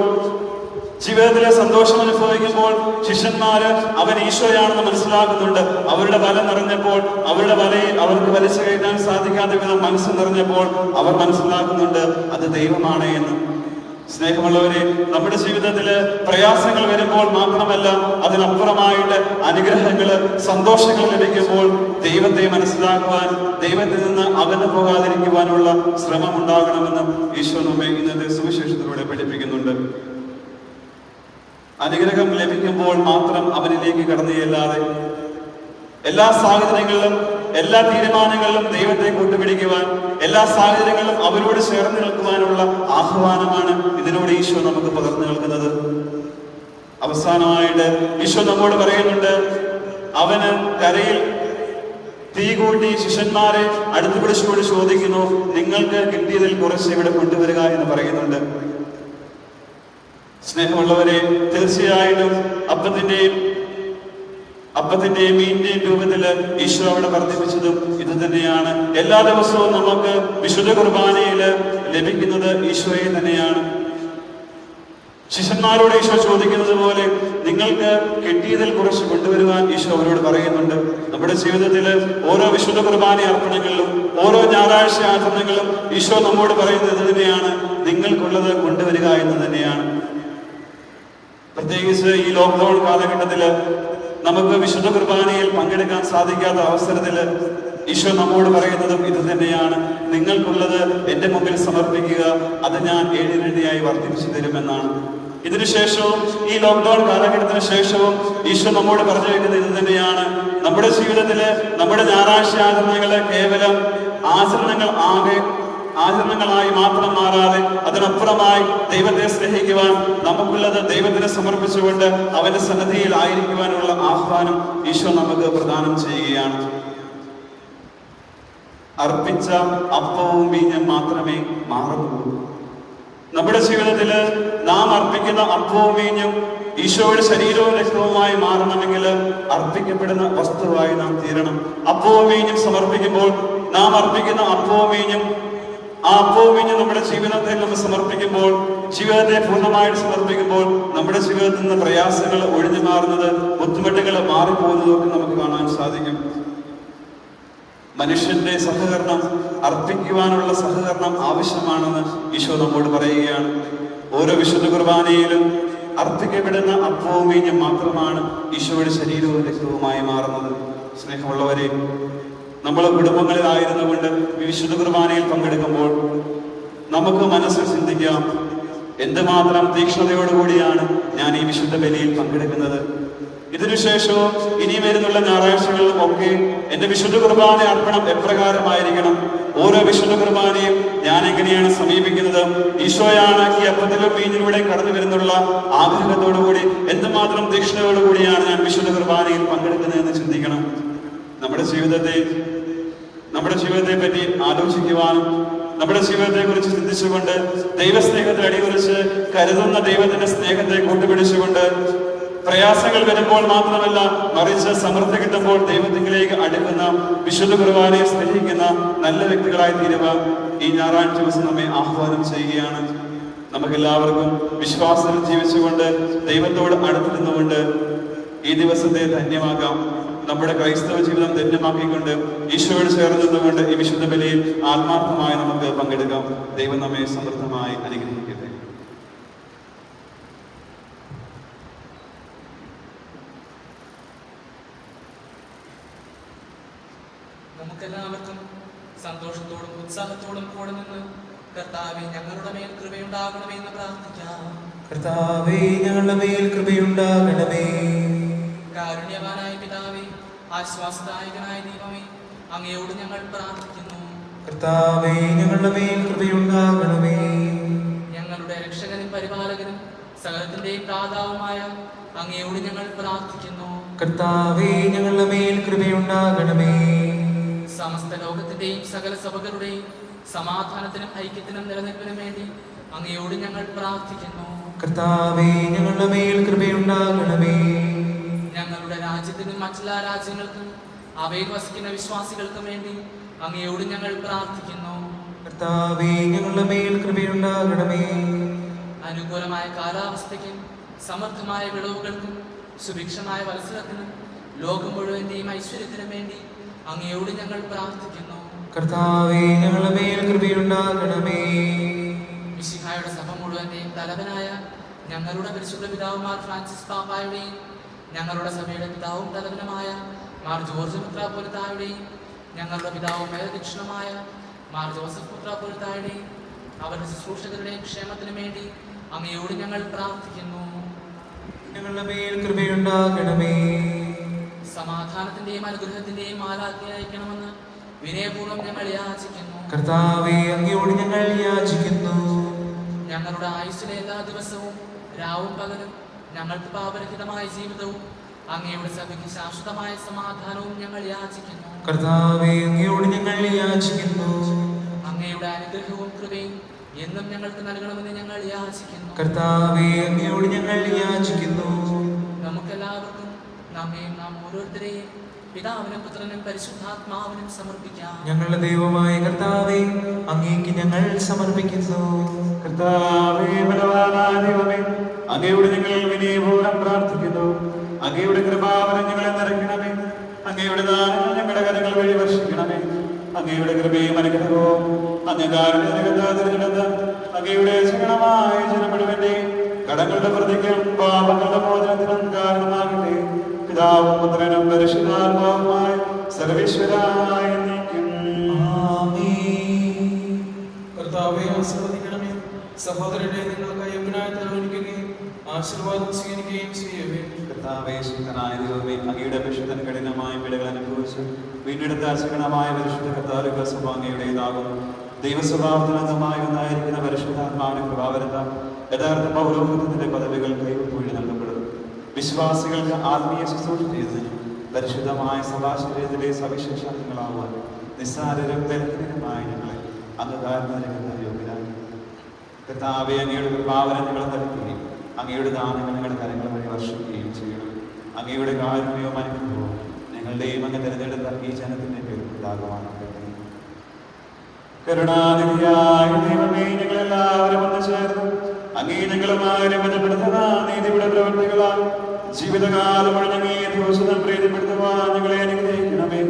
[SPEAKER 6] ശിഷ്യന്മാര് അവൻ ഈശോയാണെന്ന് മനസ്സിലാക്കുന്നുണ്ട്. അവരുടെ വല നിറഞ്ഞപ്പോൾ, അവരുടെ വലയിൽ അവർക്ക് വലിച്ചു കയറ്റാൻ സാധിക്കാത്ത വിധം മനസ്സ് നിറഞ്ഞപ്പോൾ അവർ മനസ്സിലാക്കുന്നുണ്ട് അത് ദൈവമാണ് എന്ന്. സ്നേഹമുള്ളവരെ, നമ്മുടെ ജീവിതത്തില് പ്രയാസങ്ങൾ വരുമ്പോൾ മാത്രമല്ല, അതിനപ്പുറമായിട്ട് അനുഗ്രഹങ്ങള്, സന്തോഷങ്ങൾ ലഭിക്കുമ്പോൾ ദൈവത്തെ മനസ്സിലാക്കുവാൻ, ദൈവത്തിൽ നിന്ന് അകന്നു പോകാതിരിക്കുവാനുള്ള ശ്രമം ഉണ്ടാകണമെന്ന് ഈശോ നമ്മെ ഇന്നത്തെ സുവിശേഷത്തിലൂടെ പഠിപ്പിക്കുന്നുണ്ട്. അനുഗ്രഹം ലഭിക്കുമ്പോൾ മാത്രം അവനിലേക്ക് കടന്നു ചെല്ലാതെ, എല്ലാ സാഹചര്യങ്ങളിലും, എല്ലാ തീരുമാനങ്ങളിലും ദൈവത്തെ കൂട്ടുപിടിക്കുവാൻ, എല്ലാ സാഹചര്യങ്ങളിലും അവരോട് ചേർന്ന് നിൽക്കുവാനുള്ള ആഹ്വാനമാണ് ഇതിലൂടെ ഈശോ നമുക്ക് പകർന്നു നൽകുന്നത്. അവസാനമായിട്ട് ഈശോ നമ്മോട് പറയുന്നുണ്ട്, അവന് കരയിൽ തീ കൂട്ടി ശിഷ്യന്മാരെ അടുത്ത് പിടിച്ചുകൊണ്ട് ചോദിക്കുന്നു, നിങ്ങൾക്ക് കിട്ടിയതിൽ കുറച്ച് ഇവിടെ കൊണ്ടുവരിക എന്ന് പറയുന്നുണ്ട്. സ്നേഹമുള്ളവരെ, തീർച്ചയായിട്ടും അപ്പത്തിന്റെയും മീനിന്റെയും രൂപത്തില് ഈശോ അവിടെ വർദ്ധിപ്പിച്ചതും ഇത് തന്നെയാണ്. എല്ലാ ദിവസവും നമുക്ക് വിശുദ്ധ കുർബാനയില് ലഭിക്കുന്നത് ഈശോയെ തന്നെയാണ്. ശിഷ്യന്മാരോട് ഈശോ ചോദിക്കുന്നത് പോലെ നിങ്ങൾക്ക് കിട്ടിയതിൽ കുറച്ച് കൊണ്ടുവരുവാൻ ഈശോ അവരോട് പറയുന്നുണ്ട്. നമ്മുടെ ജീവിതത്തില് ഓരോ വിശുദ്ധ കുർബാന അർപ്പണങ്ങളിലും, ഓരോ ഞായറാഴ്ച ആചരണങ്ങളും ഈശോ നമ്മോട് പറയുന്നത് തന്നെയാണ്, നിങ്ങൾക്കുള്ളത് കൊണ്ടുവരിക എന്ന് തന്നെയാണ്. പ്രത്യേകിച്ച് ഈ ലോക്ക്ഡൌൺ കാലഘട്ടത്തില് നമുക്ക് വിശുദ്ധ കുർബാനയിൽ പങ്കെടുക്കാൻ സാധിക്കാത്ത അവസരത്തില് ഈശോ നമ്മോട് പറയുന്നതും ഇത് തന്നെയാണ്, നിങ്ങൾക്കുള്ളത് എന്റെ മുമ്പിൽ സമർപ്പിക്കുക, അത് ഞാൻ 7 ഇരട്ടിയായി വർദ്ധിപ്പിച്ചു തരുമെന്നാണ്. ഇതിനുശേഷവും, ഈ ലോക്ക്ഡൌൺ കാലഘട്ടത്തിന് ശേഷവും ഈശോ നമ്മോട് പറഞ്ഞു വയ്ക്കുന്നത് ഇത് തന്നെയാണ്. നമ്മുടെ ജീവിതത്തില് നമ്മുടെ ഞായറാഴ്ച ആചരണങ്ങള് കേവലം ആചരണങ്ങളായി മാത്രം മാറാതെ, അതിനപ്പുറമായി ദൈവത്തെ സ്നേഹിക്കുവാൻ, നമുക്കുള്ളത് ദൈവത്തിന് സമർപ്പിച്ചുകൊണ്ട് അവന്റെ സന്നിധിയിൽ ആയിരിക്കുവാനുള്ള ആഹ്വാനം ഈശോ നമുക്ക് പ്രദാനം ചെയ്യുകയാണ്. അർപ്പിച്ച അപ്പവും വീഞ്ഞും മാത്രമേ മാറുന്നുള്ളൂ. നമ്മുടെ ജീവിതത്തില് നാം അർപ്പിക്കുന്ന അപ്പവും വീഞ്ഞും ഈശോയുടെ ശരീരവും രക്തവുമായി മാറണമെങ്കിൽ അർപ്പിക്കപ്പെടുന്ന വസ്തുവായി നാം തീരണം. അപ്പവും വീഞ്ഞും സമർപ്പിക്കുമ്പോൾ, നാം അർപ്പിക്കുന്ന അപ്പവും വീഞ്ഞും, ആ അപ്പവും വീഞ്ഞും നമ്മുടെ ജീവിതത്തെ നമ്മൾ സമർപ്പിക്കുമ്പോൾ, ജീവിതത്തെ പൂർണ്ണമായിട്ട് സമർപ്പിക്കുമ്പോൾ നമ്മുടെ ജീവിതത്തിൽ നിന്ന് പ്രയാസങ്ങൾ ഒഴിഞ്ഞു മാറുന്നത്, ബുദ്ധിമുട്ടുകൾ മാറിപ്പോകുന്നതൊക്കെ നമുക്ക് കാണാൻ സാധിക്കും. മനുഷ്യന്റെ സഹകരണം, അർപ്പിക്കുവാനുള്ള സഹകരണം ആവശ്യമാണെന്ന് ഈശോ നമ്മോട് പറയുകയാണ്. ഓരോ വിശുദ്ധ കുർബാനയിലും അർപ്പിക്കപ്പെടുന്ന അപ്പവും വീഞ്ഞും മാത്രമാണ് ഈശോയുടെ ശരീരവും രക്തവുമായി മാറുന്നത്. സ്നേഹമുള്ളവരെ, നമ്മൾ കുടുംബങ്ങളിലായിരുന്നു കൊണ്ട് വിശുദ്ധ കുർബാനയിൽ പങ്കെടുക്കുമ്പോൾ നമുക്ക് മനസ്സിൽ ചിന്തിക്കാം, എന്തുമാത്രം തീക്ഷ്ണതയോടുകൂടിയാണ് ഞാൻ ഈ വിശുദ്ധ ബലിയിൽ പങ്കെടുക്കുന്നത്. ഇതിനുശേഷവും ഇനി വരുന്നുള്ള ഞായറാഴ്ചകളിലും ഒക്കെ എന്റെ വിശുദ്ധ കുർബാന അർപ്പണം എപ്രകാരമായിരിക്കണം, ഓരോ വിശുദ്ധ കുർബാനയും ഞാൻ എങ്ങനെയാണ് സമീപിക്കുന്നത്, ഈശോയാണ് ഈ അപ്പത്തിലും വീഞ്ഞിലൂടെ കടന്നു വരുന്നുള്ള ആഗ്രഹത്തോടുകൂടി എന്തുമാത്രം തീക്ഷ്ണതയോടുകൂടിയാണ് ഞാൻ വിശുദ്ധ കുർബാനയിൽ പങ്കെടുക്കുന്നതെന്ന് ചിന്തിക്കണം. നമ്മുടെ ജീവിതത്തെ പറ്റി ആലോചിക്കുവാനും, നമ്മുടെ ജീവിതത്തെ കുറിച്ച് ചിന്തിച്ചുകൊണ്ട് ദൈവസ്നേഹത്തിൽ അടിയുറച്ച് കരുതുന്ന ദൈവത്തിന്റെ സ്നേഹത്തെ കൂട്ടുപിടിച്ചുകൊണ്ട്, പ്രയാസങ്ങൾ വരുമ്പോൾ മാത്രമല്ല മറിച്ച് സമൃദ്ധി കിട്ടുമ്പോൾ ദൈവത്തിലേക്ക് അടുക്കുന്ന, വിശുദ്ധ കുർബാനയെ സ്നേഹിക്കുന്ന നല്ല വ്യക്തികളായി തീരുവാൻ ഈ ഞായറാഴ്ച ദിവസം നമ്മെ ആഹ്വാനം ചെയ്യുകയാണ്. നമുക്കെല്ലാവർക്കും വിശ്വാസത്തിൽ ജീവിച്ചുകൊണ്ട്, ദൈവത്തോട് അടുത്ത് നിന്നുകൊണ്ട് ഈ ദിവസത്തെ ധന്യമാക്കാം. നമ്മുടെ ക്രൈസ്തവ ജീവിതം ധന്യമാക്കിക്കൊണ്ട് ഈശോയോട് ചേർന്ന് നിന്നുകൊണ്ട് ഈ വിശുദ്ധ ബലിയിൽ ആത്മാർത്ഥമായി നമുക്ക് പങ്കെടുക്കാം. ദൈവം നമ്മെ സമൃദ്ധമായി അനുഗ്രഹിക്കട്ടെ.
[SPEAKER 5] നമുക്കെല്ലാവർക്കും സന്തോഷത്തോടും ഉത്സാഹത്തോടും കൂടെ നിന്ന് കർത്താവേ ഞങ്ങളുടെ മേൽ കൃപയുണ്ടാകണമേ എന്ന് പ്രാർത്ഥിക്കാം.
[SPEAKER 1] കർത്താവേ ഞങ്ങളുടെ മേൽ കൃപയുണ്ടാകണമേ.
[SPEAKER 5] കാരുണ്യവാനായ പിതാവേ, ആശ്വാസദായകനായ ദൈവമേ, അങ്ങയോട് ഞങ്ങൾ പ്രാർത്ഥിക്കുന്നു.
[SPEAKER 1] കർത്താവേ ഞങ്ങളുടെ മേൽ കൃപയുണ്ടാകണമേ.
[SPEAKER 5] ഞങ്ങളുടെ രക്ഷകനും പരിപാലകനും സകലത്തിന്റെയും ദാതാവുമായ അങ്ങയോട് ഞങ്ങൾ പ്രാർത്ഥിക്കുന്നു.
[SPEAKER 1] കർത്താവേ ഞങ്ങളുടെ മേൽ കൃപയുണ്ടാകണമേ.
[SPEAKER 5] സമസ്ത ലോകത്തിന്റെയും സകല സഭകളുടെയും സമാധാനത്തിനും ഐക്യത്തിനും നിലനിൽപ്പിനും വേണ്ടി അങ്ങയോട് ഞങ്ങൾ പ്രാർത്ഥിക്കുന്നു.
[SPEAKER 1] കർത്താവേ ഞങ്ങളുടെ മേൽ കൃപയുണ്ടാകണമേ.
[SPEAKER 5] ഞങ്ങളുടെ രാജ്യത്തിനും മറ്റുള്ള രാജ്യങ്ങൾക്കും അവയിൽ വസിക്കുന്ന വിശ്വാസികൾക്കും വേണ്ടി അങ്ങയോട് ഞങ്ങൾ പ്രാർത്ഥിക്കുന്നു.
[SPEAKER 1] കർത്താവേ ഞങ്ങളുടെ മേൽ കൃപയുണ്ടാകണമേ.
[SPEAKER 5] അനുകൂലമായ കാലാവസ്ഥയ്ക്കും സമൃദ്ധമായ വിളവുകൾക്കും സുഭിക്ഷമായ മത്സരത്തിനും ലോകം മുഴുവന്റെയും ഐശ്വര്യത്തിനും വേണ്ടി അങ്ങയോട് ഞങ്ങൾ പ്രാർത്ഥിക്കുന്നു.
[SPEAKER 1] കർത്താവേ ഞങ്ങളുടെ മേൽ കൃപയുണ്ടാകണമേ.
[SPEAKER 5] മിശിഹായുടെ സഭ മുഴുവന്റെയും തലവനായ ഞങ്ങളുടെ പരിശുദ്ധ പിതാവുമാർ ഫ്രാൻസിസ് പാപ്പായുടെയും ഞങ്ങളുടെ സഭയുടെ പിതാവും തലവനുമായ മാർ ജോർജ് മെത്രാപ്പൊലീത്തായുടെയും ഞങ്ങളുടെ പിതാവും മേലധ്യക്ഷനുമായ മാർ ജോസഫ് മെത്രാപ്പൊലീത്തായുടെയും അവരുടെ ശുശ്രൂഷകരുടെയും ക്ഷേമത്തിനു വേണ്ടി അങ്ങയോട് ഞങ്ങൾ പ്രാർത്ഥിക്കുന്നു.
[SPEAKER 1] ഞങ്ങളുടെ മേൽ കൃപയുണ്ടാകണമേ.
[SPEAKER 5] സമാധാനത്തിന്റെയും അനുഗ്രഹത്തിന്റെയും മാലാഖയെ അയക്കണമെന്ന് വിനയപൂർവ്വം ഞങ്ങൾ യാചിക്കുന്നു.
[SPEAKER 1] കർത്താവേ അങ്ങയോട് ഞങ്ങൾ യാചിക്കുന്നു.
[SPEAKER 5] ഞങ്ങളുടെ ആയുസ്സിലെ എല്ലാ ദിവസവും രാവും പകലും ഞങ്ങൾക്ക് പാപരഹിതമായ ജീവിതവും അങ്ങയുടെ സഭയ്ക്ക് ശാശ്വതമായ സമാധാനവും ഞങ്ങൾ യാചിക്കുന്നു.
[SPEAKER 1] കർത്താവേ അങ്ങയോട് ഞങ്ങൾ യാചിക്കുന്നു.
[SPEAKER 5] അങ്ങയുടെ അനുഗ്രഹവും കൃപയും എന്നും ഞങ്ങൾക്ക് നൽകണമെന്ന് ഞങ്ങൾ യാചിക്കുന്നു.
[SPEAKER 1] കർത്താവേ അങ്ങയോട് ഞങ്ങൾ യാചിക്കുന്നു.
[SPEAKER 5] നമുക്കെല്ലാവർക്കും നമ്മയും നാം ഓരോരുത്തരെയും പിതാവിനും പുത്രനും പരിശുദ്ധാത്മാവിനും സമർപ്പിക്കാം.
[SPEAKER 1] ഞങ്ങളുടെ ദൈവമായ കർത്താവേ അങ്ങേക്ക് ഞങ്ങൾ സമർപ്പിക്കുന്നു.
[SPEAKER 6] കർത്താവേ ബലവാനായ ദൈവമേ, അങ്ങയോട് ഞങ്ങൾ വിനയപൂർവ്വം പ്രാർത്ഥിക്കുന്നു. അങ്ങയുടെ കൃപാവരം ഞങ്ങളെ നിറയ്ക്കണമേ. അങ്ങയുടെ ദാനങ്ങൾ ഞങ്ങളുടെ കരങ്ങൾ വഴി വർഷിക്കണമേ. അങ്ങയുടെ കൃപയും അനുഗ്രഹവും അങ്ങയുടെ അങ്ങയുടെ ശരണമായ ജനം മുഴുവന്റെയും കടങ്ങളുടെ പ്രതിക്കും പാപങ്ങളുടെ മോചനത്തിനും കാരണമാകട്ടെ. പിതാവും പുത്രനും പരിശുദ്ധാത്മാവുമായ സർവേശ്വരായ നീക്കും.
[SPEAKER 3] കർത്താവെ ആശീർവദിക്കണമേ. സഹോദരനെ നിങ്ങൾക്ക് അയ്യപ്പനായി തെളിയിക്കുകയും ആശീർവാദം സ്വീകരിക്കുകയും ചെയ്യവേ.
[SPEAKER 6] കർത്താവേ ശക്തനായ ദൈവമേ, അങ്ങയുടെ പരിശുദ്ധൻ കഠിനമായ പിഴകൾ അനുഭവിച്ചു വീണ്ടെടുത്ത ശക്തമായ പരിശുദ്ധ കർത്താവിക സ്വഭാവങ്ങളുടേതാകും. ദൈവസ്വഭാവത്തിനന്തമായി ഒന്നായിരിക്കുന്ന പരിശുദ്ധാത്മാവിന്റെ പ്രഭാവരത്താൽ യഥാർത്ഥ പൗരോഹിത്യത്തിന്റെ പദവികൾ കൈവപ്പോഴി നൽകപ്പെടും. വിശ്വാസികൾക്ക് ആത്മീയ ശുശ്രൂഷ ചെയ്തതിനും പരിശുദ്ധമായ സഭാശരീരത്തിലെ സവിശേഷങ്ങളാവാൻ നിസ്സാരരും ബലഹീനമായ ഞങ്ങളെ അംഗീകാരത്തിന് യോഗ്യരാക്കി. കർത്താവെ അങ്ങയുടെ കൃപാവരം ഞങ്ങളെ നൽകുകയും അങ്ങയുടെ ദാനങ്ങൾ ഞങ്ങളുടെ കരങ്ങൾ വഴി വർഷിക്കുകയും ചെയ്യണം. അങ്ങയുടെ കാരുണ്യവും അനുഗ്രഹവും ഞങ്ങളുടെയും അങ്ങ് തിരഞ്ഞെടുത്ത ഈ ജനത്തിന്റെ പേരിൽ ഉണ്ടാകുവാനാകട്ടെ. കരുണാനിധിയായ ദൈവമേ, ഞങ്ങളെല്ലാവരും ഒന്ന് ചേർന്ന് അങ്ങേ ഞങ്ങളുമായി ബന്ധപ്പെടുത്തുന്ന നീതിയുടെ പ്രവൃത്തികളാൽ ജീവിതകാലം മുഴുവൻ ദോഷണം പ്രീതിപ്പെടുത്തുവാൻ ഞങ്ങളെ അനുഗ്രഹിക്കണമേ.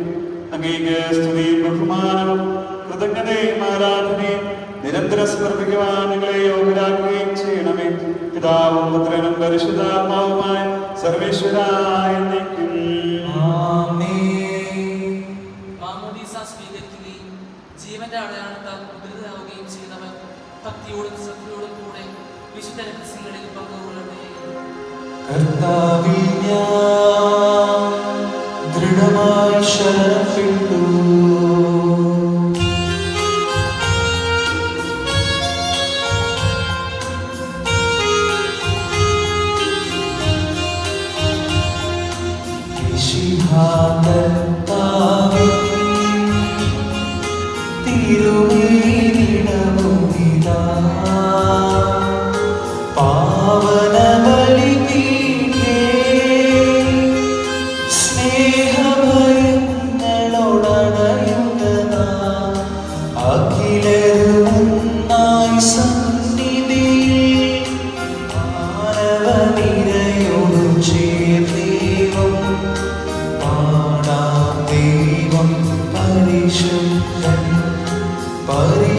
[SPEAKER 6] അങ്ങേക്ക് സ്തുതിയും ബഹുമാനവും കൃതജ്ഞതയും ആരാധനയും നിരന്തരം സമർപ്പിക്കുവാൻ ഞങ്ങളെ യോഗ്യരാക്കുകയും ചെയ്യണമേ. പിതാവും പുത്രനും പരിശുദ്ധാത്മാവുമായ സർവേശ്വരായ നീക്കും.
[SPEAKER 5] മാമോദീസ സ്വീകരിക്കുകയും ജീവന്റെ അടയാളത്താൽ മുദ്രിതരാവുകയും ചെയ്തവർ ഭക്തിയോടും ശ്രദ്ധയോടും കൂടെ വിശുദ്ധ രഹസ്യങ്ങളിൽ പങ്കുകൊള്ളട്ടെ.
[SPEAKER 1] കർത്താവിൽ ഞാൻ ദൃഢമായി ശരണപ്പെട്ടു. സ്നേഹഭയങ്ങളോടണയുക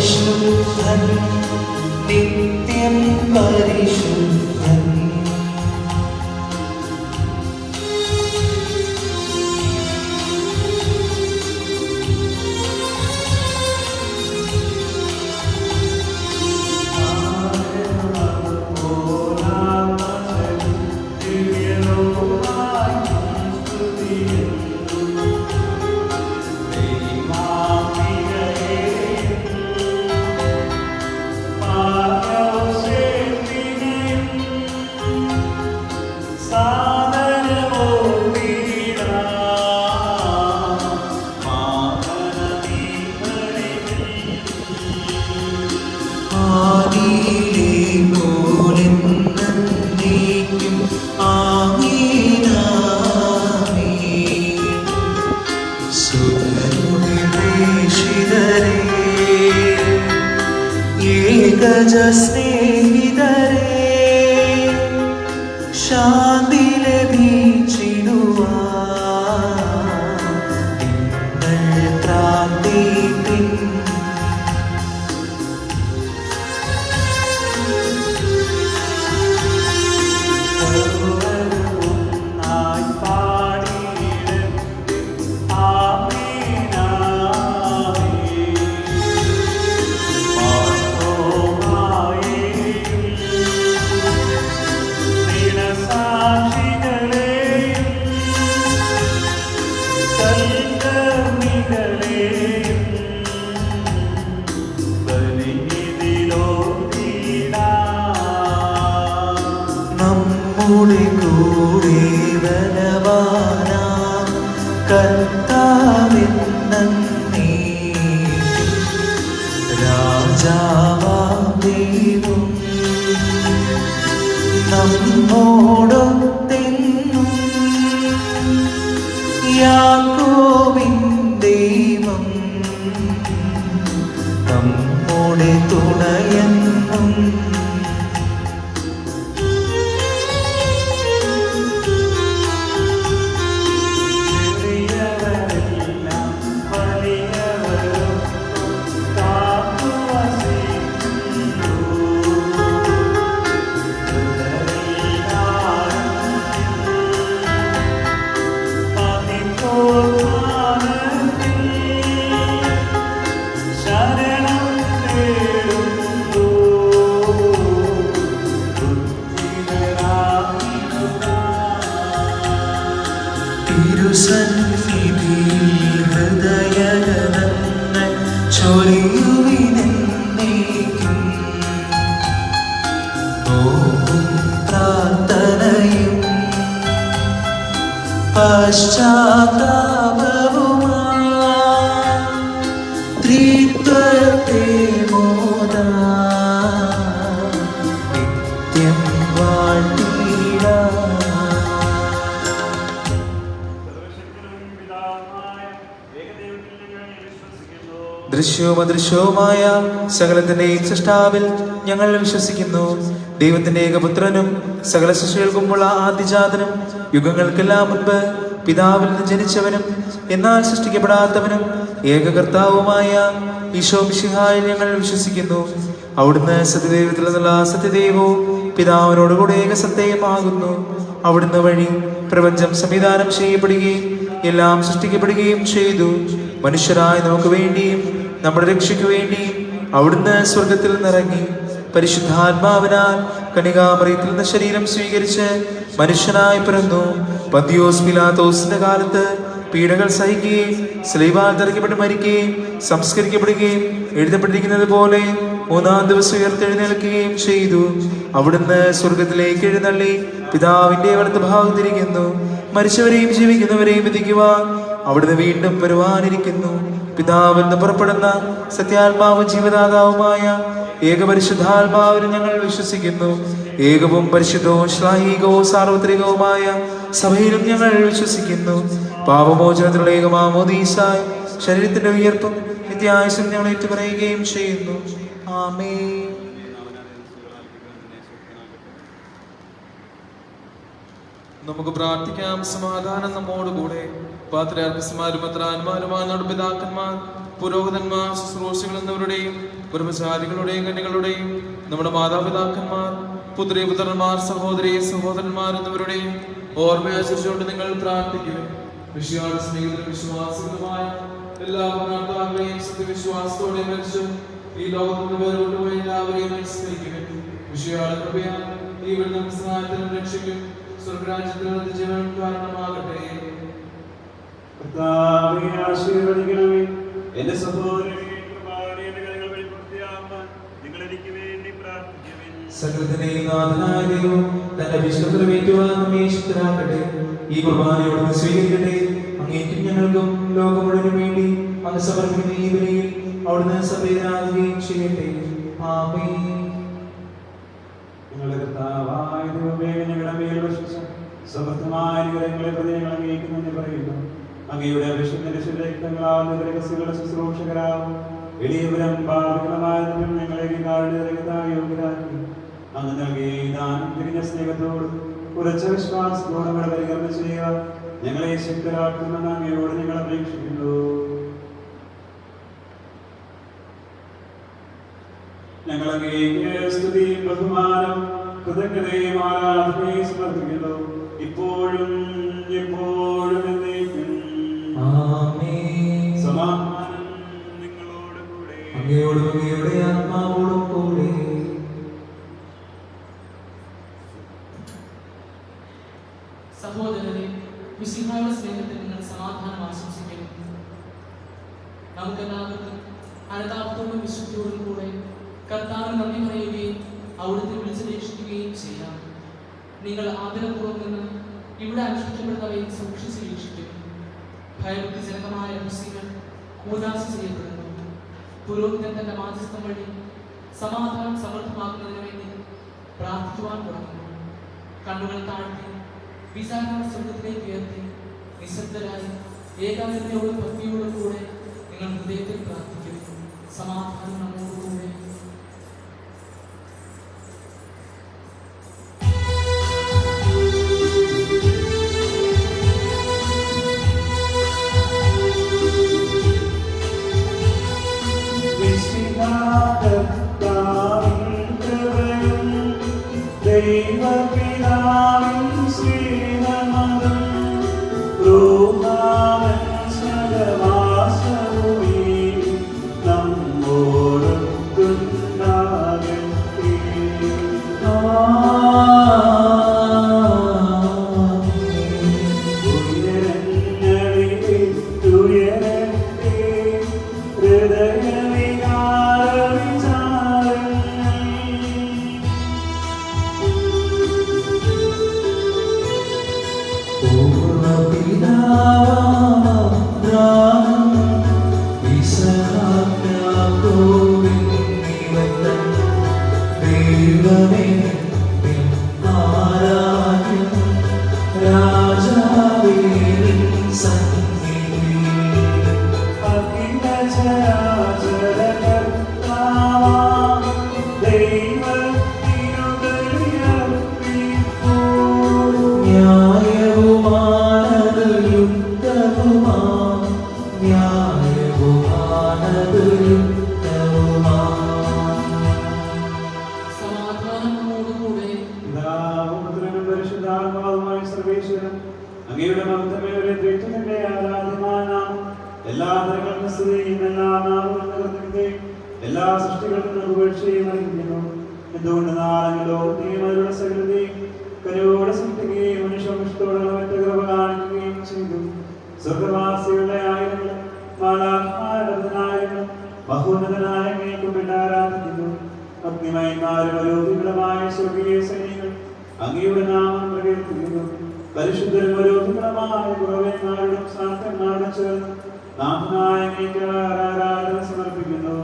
[SPEAKER 1] പരിശുദ്ധൻ നിത്യം പരിശുദ്ധൻ. സ്നേഹിതരേ, ശാന്തി ലഭിച്ചിടുവാൻ നിങ്ങൾ പ്രാർത്ഥിപ്പിൻ. നമ്മുടെ കൂടെ ബലവാനാം കർത്താവെന്നേക്കും രാജാവാം ദൈവം നമ്മോടൊത്തെന്നും യാക്കോബിൻ ദൈവം നമ്മുടെ തുണയെന്നും. ഹൃദയഗതങ്ങൾ ചൊരിയുവിനെന്നേക്കും നോവും പ്രാർത്ഥനയും പശ്ചാത്താപവുമായി ത്രിത്വത്തെ മോദാം നിത്യം വാഴ്ത്തിടാം. ദൃശ്യവും അദൃശ്യവുമായ സകലത്തിന്റെയും സൃഷ്ടാവിൽ ഞങ്ങൾ വിശ്വസിക്കുന്നു. ദൈവത്തിന്റെ ഏകപുത്രനും സകല സൃഷ്ടികൾക്കുമുള്ള ആദ്യജാതനും യുഗങ്ങൾക്കെല്ലാം മുൻപ് പിതാവിൽ നിന്ന് ജനിച്ചവനും എന്നാൽ സൃഷ്ടിക്കപ്പെടാത്തവനും ഏകകർത്താവുമായ ഈശോ മിശിഹായിൽ ഞങ്ങൾ വിശ്വസിക്കുന്നു. അവിടുന്ന് സത്യദൈവത്തിൽ നിന്നുള്ള സത്യദൈവവും പിതാവിനോടുകൂടെ ഏകസത്യമാകുന്നു. അവിടുന്ന് വഴി പ്രപഞ്ചം സംവിധാനം ചെയ്യപ്പെടുകയും എല്ലാം സൃഷ്ടിക്കപ്പെടുകയും ചെയ്തു. മനുഷ്യരായ നമുക്ക് വേണ്ടിയും നമ്മുടെ രക്ഷയ്ക്ക് വേണ്ടിയും അവിടുന്ന് സ്വർഗത്തിൽ നിന്നിറങ്ങി പരിശുദ്ധാത്മാവിനാൽ കന്യകാമറിയത്തിൽ നിന്ന് ശരീരം സ്വീകരിച്ച് മനുഷ്യനായി പിറന്നു. പന്തിയോസ് പിലാത്തോസിന്റെ കാലത്ത് പീഡകൾ സഹിക്കുകയും സ്ലീബാൽ തറയ്ക്കപ്പെട്ട് മരിക്കുകയും സംസ്കരിക്കപ്പെടുകയും എഴുതപ്പെട്ടിരിക്കുന്നത് പോലെ മൂന്നാം ദിവസം ഉയർത്തെഴുന്നേൽക്കുകയും ചെയ്തു. അവിടുന്ന് സ്വർഗത്തിലേക്ക് എഴുന്നള്ളി പിതാവിന്റെ വലത്ത് ഭാഗത്തിരിക്കുന്നു. മരിച്ചവരെയും ജീവിക്കുന്നവരെയും വിധിക്കുവാൻ അവിടുന്ന് വീണ്ടും വരുവാനിരിക്കുന്നു. പിതാവിൽ നിന്ന് പുറപ്പെടുന്ന സത്യാത്മാവും ജീവദാതാവുമായ ഏകപരിശുദ്ധാത്മാവിൽ ഞങ്ങൾ വിശ്വസിക്കുന്നു. ഏകവും പരിശുദ്ധവും ശ്ലാഹികവും സാർവത്രികവുമായ സഭയിലും ഞങ്ങൾ വിശ്വസിക്കുന്നു. പാപമോചനത്തിലുള്ള ഏകമാമോദീസായി ശരീരത്തിന്റെ ഉയർപ്പും നിത്യായുസ്സും ഞങ്ങൾ ഏറ്റുപറയുകയും ചെയ്യുന്നു. ആമേൻ.
[SPEAKER 3] നമുക്ക് പ്രാർത്ഥിക്കാം. സമാധാനം നമ്മോടുകൂടെ. പാത്രിയാർക്കന്മാരും മെത്രാന്മാരുമായ നമ്മുടെ പിതാക്കന്മാർ പുരോഹിതന്മാർ, ശുശ്രൂഷകൾ എന്നിവരുടെയും ബ്രഹ്മചാരികളുടെയും കന്യകളുടെയും നമ്മുടെ മാതാപിതാക്കന്മാർ, പുത്രിപുത്രന്മാർ, സഹോദരി സഹോദരന്മാർ എന്നിവരുടെയും ഓർമ്മയാചരിച്ചുകൊണ്ട് നിങ്ങൾ പ്രാർത്ഥിക്കുക. വിശ്വാസ സ്നേഹിതരും വിശ്വാസികളുമായ എല്ലാ പ്രാർത്ഥനകളെയും സത്യവിശ്വാസത്തോടെ മരിച്ചു ഈ ലോകത്തിന് വേർപെട്ടുപോയ എല്ലാവരെയും അനുസ്മരിക്കുക. വിശ്വാസ കൃപയാൽ ഈ വിടുന്ന സഹായത്തിനും രക്ഷയ്ക്കും സ്വർഗരാജ്യത്തിനുള്ള ജീവൻ കാരണമാകട്ടെ.
[SPEAKER 2] ആശീർവദിക്കണമേ എന്റെ സഹോദരനെ, നിങ്ങൾ എനിക്ക് വേണ്ടി പ്രാർത്ഥിക്കുവിൻ.
[SPEAKER 1] സകലത്തിനെ നാഥനായ ദൈവം തന്റെ വിശ്വസനമേറ്റുവാൻ നമ്മെ ശക്തരാക്കട്ടെ. ഈ കുർബാനയോട് സ്വീകരിക്കട്ടെ. അങ്ങേക്കും ഞങ്ങൾക്കും ലോകം മുഴുവനും വേണ്ടി അങ്ങ് സമർപ്പിക്കുന്ന ഈ ബലിയിൽ അവിടുന്ന് സഭയിലാകുകയും ചെയ്യട്ടെ. ആമേൻ.
[SPEAKER 2] നിങ്ങളുടെ കർത്താവായ ദൈവമേ, ഞങ്ങളുടെ മേൽ വർഷിച്ച സമൃദ്ധമായ അനുഗ്രഹങ്ങളെ പ്രതി ഞങ്ങൾ അങ്ങേക്കുമെന്ന് പറയുന്നു. അങ്ങയുടെ അഭിഷേകത്തിന്റെ ശുദ്ധരക്തങ്ങളാവുന്ന രഹസ്യങ്ങളുടെ ശുശ്രൂഷകരാവും എളിയവരും പാപികളുമായതിനും ഞങ്ങളെ യോഗ്യരാക്കി അങ്ങ് നൽകിയ ദാനം തിരിഞ്ഞ സ്നേഹത്തോടും ഉറച്ച വിശ്വാസത്തോടും പരികരണം ചെയ്യുക ഞങ്ങളെ ശക്തരാക്കുമെന്ന് അങ്ങയോട് ഞങ്ങൾ അപേക്ഷിക്കുന്നു. ഞങ്ങൾ അങ്ങേക്ക് സ്തുതിയും ബഹുമാനം കൃതജ്ഞതയും ആരാധനയും സമർപ്പിക്കുന്നു, ഇപ്പോഴും എപ്പോഴും എന്നേക്കും.
[SPEAKER 1] ആമേൻ.
[SPEAKER 2] സമാധാനം നിങ്ങളോട് കൂടെ.
[SPEAKER 1] അങ്ങയോടും അങ്ങയുടെ ആത്മാവോടും കൂടെ.
[SPEAKER 5] സഹോദരരെ, മിശിഹായുടെ സ്നേഹത്തിൽ നിങ്ങൾ സമാധാനം ആശംസിക്കുന്നു. നമുക്കെല്ലാവർക്കും അനുതാപത്തോടും വിശുദ്ധിയോടും കൂടെ കർത്താവിന് നന്ദി പറയുകയും അവിടുത്തെ വിളിച്ചപേക്ഷിക്കുകയും ചെയ്യാം. നിങ്ങൾ ആദരപൂർവ്വം നിന്ന് ഇവിടെ അനുഷ്ഠിക്കപ്പെടുന്നവയെ സൂക്ഷിച്ച് വീക്ഷിക്കും. ഭയഭക്തിജനകമായ രഹസ്യങ്ങൾ കൂദാശ ചെയ്യപ്പെടുന്നു. പുരോഹിതൻ തന്റെ മാധ്യസ്ഥം വഴി സമാധാനം സമൃദ്ധമാക്കുന്നതിന് വേണ്ടി പ്രാർത്ഥിക്കുവാൻ തുടങ്ങുന്നു. കണ്ണുകൾ താഴ്ത്തി വിചാരണ സ്വർഗത്തിലേക്ക് ഉയർത്തി നിശബ്ദരായി ഏകാഗ്രതയോടും ഭക്തിയോടും കൂടെ നിങ്ങൾ ഹൃദയത്തിൽ പ്രാർത്ഥിക്കും. സമാധാനം നമ്മോടുകൂടെ.
[SPEAKER 2] അങ്ങയുടെ മഹത്വമേറിയ ദൈവത്തിന്റെ ആരാധ്യമായ നാമം എല്ലാ തരങ്ങളും സ്തുതിയും എല്ലാ നാമങ്ങളും എല്ലാ സൃഷ്ടികൾക്കും പുകഴ്ചയും അറിയിക്കുന്നു. എന്തുകൊണ്ട് നാളെങ്കിലോ നിയമങ്ങളുടെ സകലതയും കരുവോടെ സൃഷ്ടിക്കുകയും മനുഷ്യമിഷ്ടത്തോടെ മറ്റു കൃപ കാണിക്കുകയും ചെയ്തു. സ്വർഗവാസികളുടെ ആയിരങ്ങൾ മാലാഖമാരുടെ മഹോന്നതനായ അങ്ങേക്കും ആരാധിക്കുന്നു. അഗ്നിമയന്മാരും അരോധികളുമായ സ്വർഗീയ സൈന്യങ്ങൾ അങ്ങയുടെ നാമം പ്രകീർത്തിക്കുന്നു. പരിശുദ്ധരും അരോധികളുമായ കുറവന്മാരുടെ സാന്തന്മാരുടെ ചേർന്ന് നാഥനായ അങ്ങേക്ക് ആരാധന സമർപ്പിക്കുന്നു.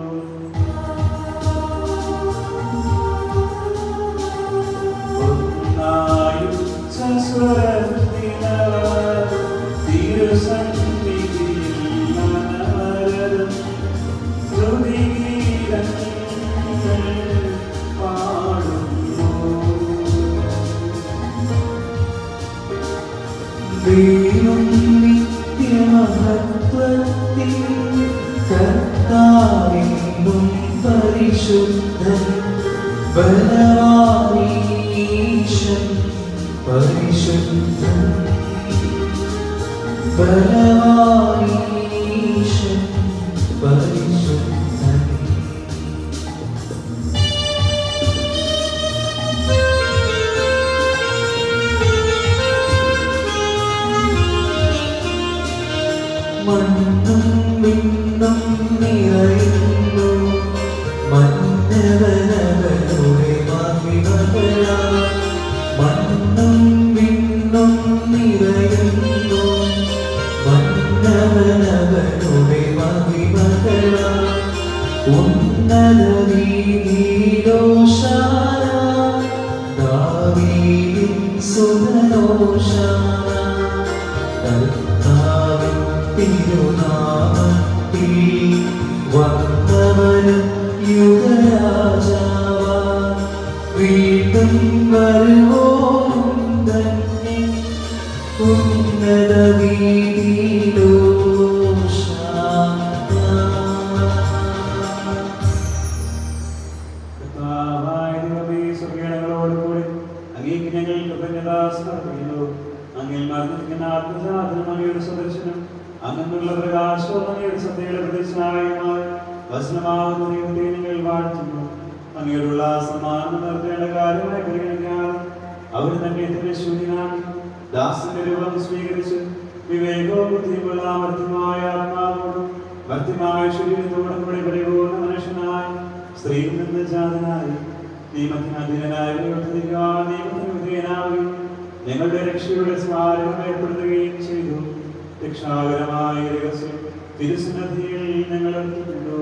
[SPEAKER 1] ദൈവം നിത്യമഹത്വത്തിൽ ബലവാനീശൻ പരിശുദ്ധൻ ബലവാനീശൻ പരിശുദ്ധൻ മണ്ണും വിണ്ണും നിറയുന്നു മന്നവനവരുടെ മഹിമകളാ മണ്ണും വിണ്ണും നിറയുന്നു മന്നവനവരുടെ മഹിമകളാ ഉന്നത വീതിയിലോശാന ദാവീദിൻ സുതനോശാന കർത്താവിൻ തിരുനാമത്തിൽ വന്നവനും യുഗരാജാവാ വീണ്ടും വരുവോരും തന്നെ ഉന്നത
[SPEAKER 2] കർത്താവായ ദൈവമേ, സ്വർഗ്ഗീയങ്ങളോടുകൂടി അങ്ങേക്ക് ഞങ്ങൾ കൃതജ്ഞത സമർപ്പിക്കുന്നു. അങ്ങയിൽ മറഞ്ഞിരിക്കുന്ന ആത്മസാധനം അങ്ങയുടെ സദർശനം അങ്ങനുള്ള പ്രകാശവും അങ്ങയുടെ സത്യയുടെ പ്രതിച്ഛായയുമായ വചനമാകുന്ന ദൈവത്തെ ഞങ്ങൾ വാഴ്ത്തുന്നു. അങ്ങയോടുള്ള സമാനം നിർത്തേണ്ട കാര്യമായി പരിഗണിക്കാതെ അവർ തന്നെ തന്നെ ശൂന്യനാക്കി ദാസന്റെ രൂപം സ്വീകരിച്ച് വിവേകവും ബുദ്ധിയുമുള്ള മർത്യമായ ആത്മാവോടും മർത്യമായ ശരീരത്തോടും കൂടി പരിപൂർണ്ണ മനുഷ്യനായി സ്ത്രീയിൽ നിന്ന് ജാതനായി നിയമത്തിന് അധീനനായ നിയമത്തിന് വിധേയനാവുകയും ഞങ്ങളുടെ രക്ഷയുടെ സ്മാരകം ഏർപ്പെടുത്തുകയും ചെയ്തു. രക്ഷാകരമായ രഹസ്യം തിരുസന്നിധിയിൽ ഞങ്ങൾ എത്തിക്കുന്നു.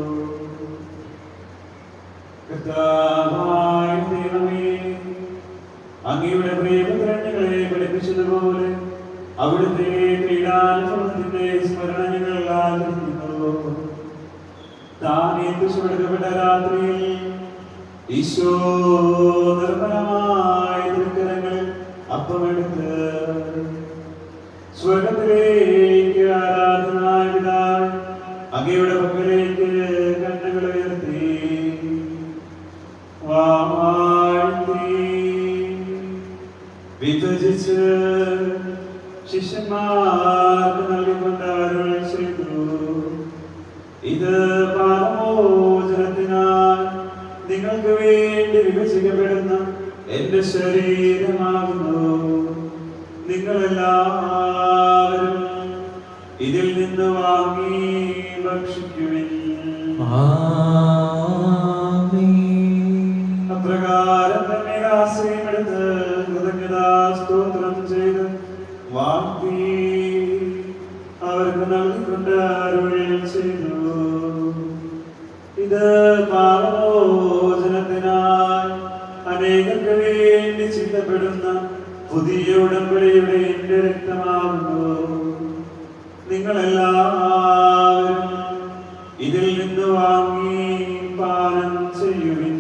[SPEAKER 2] കർത്താവായ ദൈവമേ, അങ്ങയുടെ പ്രിയപുത്രൻ ഞങ്ങളെ പഠിപ്പിച്ചതുപോലെ അവിടുത്തെ പീഡാനുഭവത്തിന്റെ സ്മരണ ഞങ്ങൾ ആചരിക്കുന്നു. താൻ ഏൽപ്പിച്ചുകൊടുക്കപ്പെട്ട രാത്രിയിൽ ഈശോ നിർമ്മലമായ തിരുക്കരങ്ങളിൽ അപ്പമെടുത്ത് സ്വർഗത്തിലേക്ക് ആരാധനായ പിതാവേ, അങ്ങയുടെ പക്കലേക്ക് കണ്ണുകൾ ഉയർത്തി വാഴ്ത്തി വിഭജിച്ച് ശിഷ്യന്മാർക്ക് നൽകിക്കൊണ്ട് അരുൾ ചെയ്തു. ഇത് പാപമോചനത്തിനായി നിങ്ങൾക്ക് വേണ്ടി വിഭജിക്കപ്പെടുന്ന എന്റെ ശരീരമാകുന്നു. നിങ്ങളെല്ലാവരും ഇതിൽ നിന്ന് വാങ്ങി ഭക്ഷിക്കുവിൻ. അപ്രകാരം തന്നെ ആശ്രയമെടുത്ത് കൃതജ്ഞതാ സ്തോത്രം ചെയ്ത് വാഴ്ത്തി അവർക്ക് നൽകിക്കൊണ്ട് അരുൾ ചെയ്തു. ഇത് പാപമോചനത്തിനായി അനേകർക്ക് വേണ്ടി ചിന്തപ്പെടുന്ന പുതിയ ഉടമ്പടിയുടെ എന്റെ രക്തമാകുന്നു. നിങ്ങളെല്ലാവരും ഇതിൽ നിന്ന് വാങ്ങി പാനം ചെയ്യുവിൻ.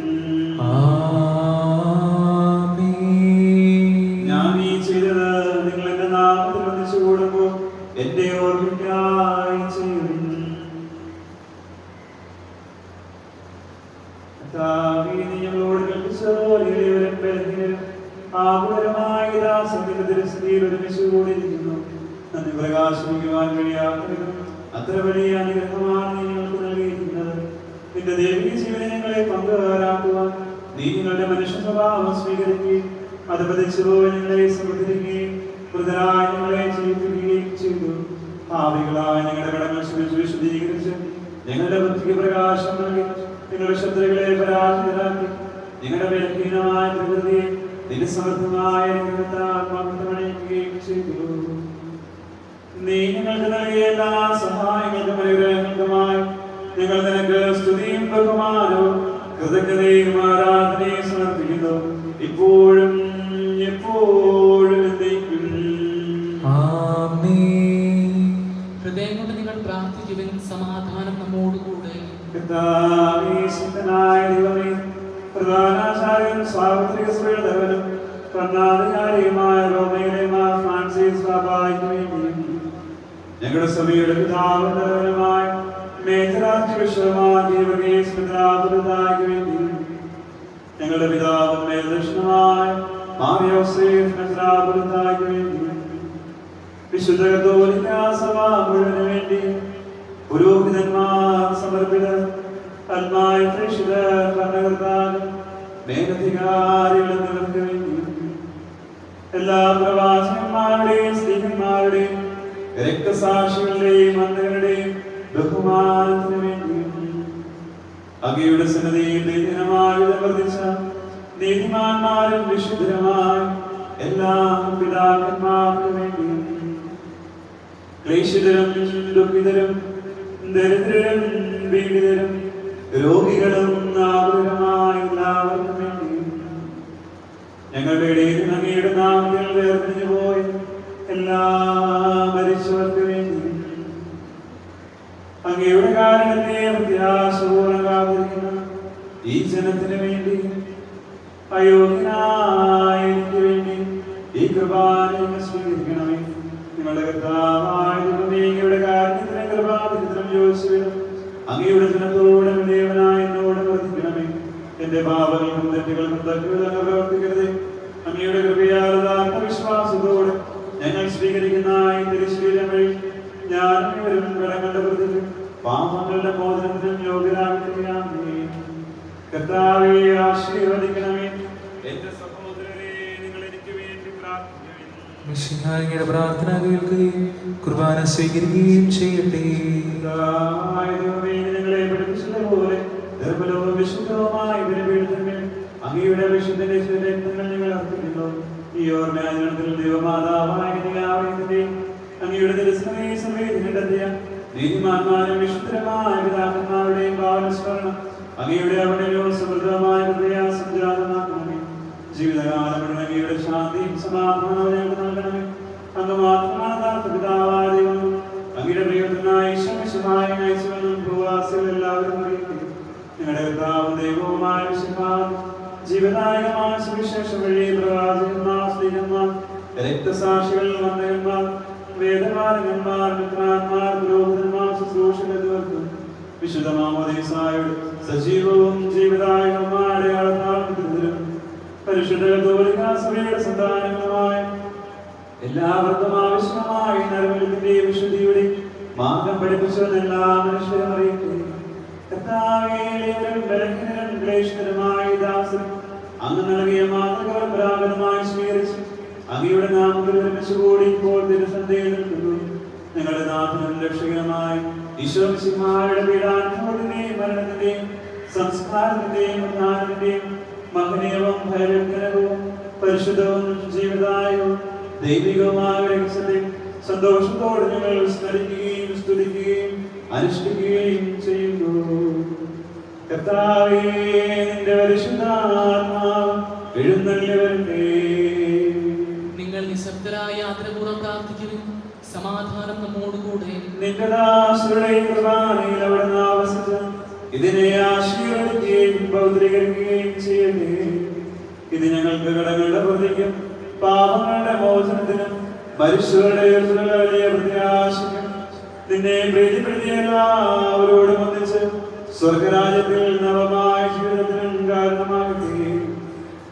[SPEAKER 2] ഞാൻ ഈ ചെയ്തത് നിങ്ങൾ എന്റെ നാമത്തിൽ ഒന്നിച്ചു കൂടുമ്പോൾ എന്റെ ഓർമ്മയ്ക്കായി ചെയ്യുവിൻ. ഞങ്ങളോട് കൽപ്പിച്ചതുപോലെ ആകുലമായ ദാസത്തിൽ ഒരുമിച്ച് കൂടിയിരിക്കുന്നു. നന്ദി പ്രകാശിക്കുവാൻ കഴിയാത്തതും അത്ര വലിയ അനുഗ്രഹമാണ് നീ ഞങ്ങൾക്ക് നൽകിയിരിക്കുന്നത്. നിന്റെ ദൈവിക ജീവനെ ഞങ്ങളെ പങ്കുകാരാക്കുവാൻ നീ നിങ്ങളുടെ മനുഷ്യ സ്വഭാവം സ്വീകരിക്കുകയും അത് പതിച്ചുപോയി ഞങ്ങളെ സമർപ്പിക്കുകയും മൃതരായ ഞങ്ങളെ ജീവിപ്പിക്കുകയും ചെയ്തു. പാപികളായ ഞങ്ങളുടെ കടങ്ങൾ ക്ഷമിച്ച് വിശുദ്ധീകരിച്ച് ഞങ്ങളുടെ ബുദ്ധിക്ക് പ്രകാശം നൽകി നിങ്ങളുടെ ശത്രുക്കളെ പരാജിതരാക്കി നിങ്ങളുടെ ബലഹീനമായ പ്രകൃതിയെ നിന്റെ സമർത്ഥമായ ആത്മാർത്ഥമണിയിക്കുകയും ചെയ്തു. നീ ഞങ്ങൾക്ക് നൽകിയ എല്ലാ സഹായങ്ങൾക്കും അനുഗ്രഹങ്ങൾക്കുമായി ഞങ്ങൾ നിനക്ക് സ്തുതിയും ബഹുമാനവും കൃതജ്ഞതയും ആരാധനയും സമർപ്പിക്കുന്നു. ഇപ്പോഴും എപ്പോഴും എന്നേക്കും.
[SPEAKER 5] ഹൃദയം കൊണ്ട് നിങ്ങൾ പ്രാർത്ഥിക്കുവിൻ. സമാധാനം നമ്മോടുകൂടെ.
[SPEAKER 2] പ്രധാനാചാര്യൻ സ്വാതന്ത്ര്യ സഭയുടെ ഭരണാധികാരിയുമായ റോമയിലെ മാർ ഫ്രാൻസിസ് പാപ്പായ്ക്ക് വേണ്ടിയും ഞങ്ങളുടെ സഭയുടെ പിതാവിന്റെ മേജറാർച്ച് ബിഷപ്പ് മാർ ഗീവർഗീസ് മെത്രാപ്പൊലീത്തായ്ക്ക് വേണ്ടിയും ഞങ്ങളുടെ പിതാവും മേൽദർശനമായ മാറിയോസേഫ് നസ്രാപുരത്തായ്ക്ക് വേണ്ടി വിശുദ്ധ കത്തോലിക്കാ സഭ മുഴുവന് വേണ്ടി പുരോഹിതന്മാർ സമർപ്പിതർ ആത്മായ പ്രേക്ഷിതർ ഭരണകർത്താക്കൾ മേലധികാരികൾ എന്നിവർക്ക് വേണ്ടി എല്ലാ പ്രവാചകന്മാരുടെയും സ്ത്രീകന്മാരുടെയും രക്തസാക്ഷികളുടെയും അന്ധകളുടെയും ബഹുമാനത്തിന് വേണ്ടി അങ്ങയുടെ സന്നദ്ധയിൽ ദിനമായി വർദ്ധിച്ച നീതിമാന്മാരും വിശുദ്ധരുമായ എല്ലാ പിതാക്കന്മാർക്കും വേണ്ടി ക്ലേശിതരും ദുഃഖിതരും ദരിദ്രരും പീഡിതരും രോഗികളും ആകുലരുമായ എല്ലാവർക്കും വേണ്ടി ഞങ്ങളുടെ ഇടയിൽ അങ്ങയുടെ നാമത്തിൽ വേർതിരിഞ്ഞു പോയി എല്ലാ മരിച്ചവർക്ക് വേണ്ടി അങ്ങയുടെ കാരണത്തെ പ്രത്യാശപൂർവ്വം കാത്തിരിക്കുന്ന ഈ ജനത്തിന് വേണ്ടി അയോഗ്യനായ എനിക്ക് വേണ്ടി ഈ കൃപാനെ സ്വീകരിക്കണമേ. നിങ്ങളുടെ കർത്താവായ അങ്ങയുടെ കാരണത്തിന് കൃപാതിരിത്രം യോജിച്ചുവരും അങ്ങയുടെ ജനത്തോട് ദേവനായ എന്നോട് വർദ്ധിക്കണമേ. എന്റെ പാപങ്ങൾക്കും തെറ്റുകൾക്കും തക്കുകൾ പ്രവർത്തിക്കരുത്. അങ്ങയുടെ കൃപയാൽ ആത്മവിശ്വാസത്തോട് ഞങ്ങൾ സ്വീകരിക്കുന്ന ഈ തിരുശരീരം വഴി ഞാൻ ഇവരും കടങ്ങളുടെ പ്രതിക്കും പാപങ്ങളുടെ മോചനത്തിനും യോഗ്യരാകുകയാണേ. കർത്താവേ ആശീർവദിക്കണമേ. എന്റെ സഹോദരരെ നിങ്ങൾ എനിക്ക് വേണ്ടി പ്രാർത്ഥിക്കണമേ.
[SPEAKER 1] മിശിഹായുടെ പ്രാർത്ഥന കേൾക്കുകയും കുർബാന സ്വീകരിക്കുകയും ചെയ്യട്ടെ.
[SPEAKER 2] ഞങ്ങളെ പഠിപ്പിച്ചതുപോലെ നിർമ്മലവും വിശുദ്ധവുമായ ബലിപീഠത്തിൽ അങ്ങയുടെ വിശുദ്ധന്റെ രക്തങ്ങൾ ഞങ്ങൾ അർപ്പിക്കുന്നു. ഈ ഓർമ്മയാചരണത്തിൽ ദൈവമാതാവായ അങ്ങയുടെ ദിനസമയത്തിനെത്തിയ നീതിമാന്മാരും വിശുദ്ധരമായ പിതാക്കന്മാരുടെയും പാവനസ്മരണം അങ്ങയുടെ അവിടെയോ സമൃദ്ധമായ പ്രയാസം ജാതമാക്കണമേ. ജീവിതകാലം മുഴുവൻ അങ്ങയുടെ ശാന്തിയും സമാധാനവും ഞങ്ങൾക്ക് നൽകണമേ. അങ്ങ് മാത്രമാണ് പിതാവായ ദൈവം. അങ്ങയുടെ പ്രിയനായ ഈശോമിശിഹായ നയിച്ചുവെന്നും ഭൂവാസികൾ എല്ലാവരും അറിയിക്കും. ഞങ്ങളുടെ കർത്താവും ദൈവവുമായ വിശുദ്ധാൻ ജീവദായകമായ സുവിശേഷം വഴി പ്രവാചകന്മാർ, സ്ത്രീകന്മാർ, രക്തസാക്ഷികൾ, വന്ദകന്മാർ, വേദപാലകന്മാർ, മിത്രാന്മാർ, പുരോഹിതന്മാർ, ശുശ്രൂഷകർ എന്നിവർക്കും വിശുദ്ധ മാമോദീസായുടെ സജീവവും ജീവദായകവുമായ അടയാളത്താലും പരിശുദ്ധ കത്തോലിക്കാ സഭയുടെ സന്താനങ്ങളുമായ എല്ലാവർക്കും ആവശ്യമായ നരവലത്തിന്റെയും വിശുദ്ധിയുടെ മാർഗം പഠിപ്പിച്ചുവെന്ന് എല്ലാ മനുഷ്യരും അറിയിക്കും. കർത്താവേയും ബലഹീനരും ക്ലേശിതരുമായ ദാസരും അങ്ങ് നൽകിയ മാതൃക പരമ്പരാഗതമായി സ്വീകരിച്ച് അങ്ങയുടെ നാമത്തിൽ ഒരുമിച്ച് കൂടി ഇപ്പോൾ തിരുസന്ധിയിൽ നിൽക്കുന്നു. ഞങ്ങളുടെ നാഥനും രക്ഷകനുമായി ഈശോമിശിഹായുടെ പീഡാനുഭവത്തിന്റെയും മരണത്തിന്റെയും സംസ്കാരത്തിന്റെയും ഉദ്ധാനത്തിന്റെയും മഹനീയവും ഭയങ്കരവും പരിശുദ്ധവും ജീവദായകവും ദൈവികവുമായ രഹസ്യത്തിൽ സന്തോഷത്തോടെ ഞങ്ങൾ സ്മരിക്കുകയും സ്തുതിക്കുകയും അനുഷ്ഠിക്കുകയും ചെയ്യുന്നു. കർത്താവേ, നിന്റെ പരിശുദ്ധാത്മാവ് എഴുന്നള്ളി വരട്ടെ.
[SPEAKER 5] നിങ്ങൾ നിശബ്ദരായ ആദരപൂർവ്വം പ്രാർത്ഥിക്കുകയും സമാധാനം നമ്മോടുകൂടെ.
[SPEAKER 2] നിന്റെ ദാസരുടെ കൃപാനയിൽ അവിടുന്ന് ആവസിച്ച് ഇതിനെ ആശീർവദിക്കുകയും പൗത്രീകരിക്കുകയും ചെയ്യട്ടെ. ഇത് ഞങ്ങൾക്ക് കടങ്ങളുടെ പ്രതിക്കും പാപങ്ങളുടെ മോചനത്തിനും മനുഷ്യരുടെ വലിയ പ്രത്യാശയ്ക്കും നിന്നെ പ്രീതിപ്പെടുത്തിയ എല്ലാവരോടും ഒന്നിച്ച് സ്വർഗരാജ്യത്തിൽ നവമായ ജീവിതത്തിനും കാരണമാകട്ടെ.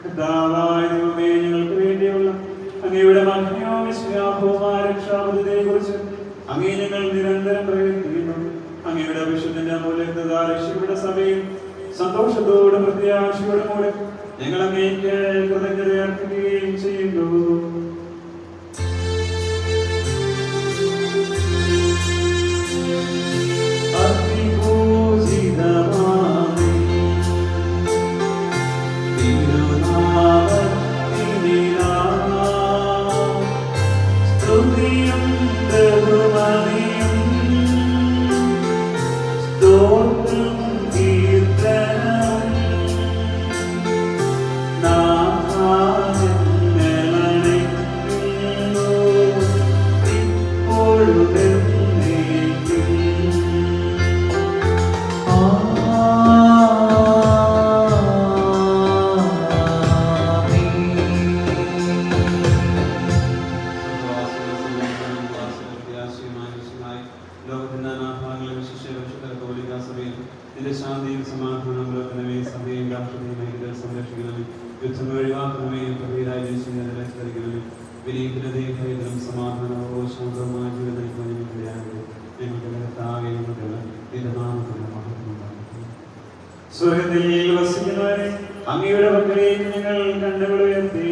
[SPEAKER 2] കർത്താവായ ദൈവമേ, ഞങ്ങൾക്ക് വേണ്ടിയുള്ള അങ്ങയുടെ മഹനീയവും വിശ്വാസവുമായ രക്ഷാപദ്ധതിയെ കുറിച്ച് അങ്ങേ ഞങ്ങൾ നിരന്തരം പ്രയത്നിക്കുന്നു. അങ്ങയുടെ വിശുദ്ധന്റെ മൂല്യത രക്ഷയുടെ സഭയിൽ സന്തോഷത്തോടും പ്രത്യാശയോടും കൂടെ ഞങ്ങൾ അങ്ങേക്ക് കൃതജ്ഞത അർപ്പിക്കുകയും ചെയ്യുന്നു. ശാന്തിയും സമാധാനം സഭയും രാഷ്ട്രീയ സംരക്ഷിക്കും.
[SPEAKER 7] യുദ്ധം ഒഴിവാക്കണമേ, പ്രതിരായി രക്ഷിക്കണമേ, വിനീതനതയും ഭയത്തിലും സമാധാനവും ശാന്തവുമായ ജീവിതം നയിക്കുവാനും ഞങ്ങൾക്ക് കർത്താവേ, നിന്റെ നാമത്തിന് മഹത്വം ഉണ്ടാകട്ടെ.
[SPEAKER 2] സ്വർഗ്ഗത്തിൽ വസിക്കുന്നവരെ, അങ്ങയുടെ പക്കലേക്ക് ഞങ്ങൾ കണ്ണുകൾ ഉയർത്തി.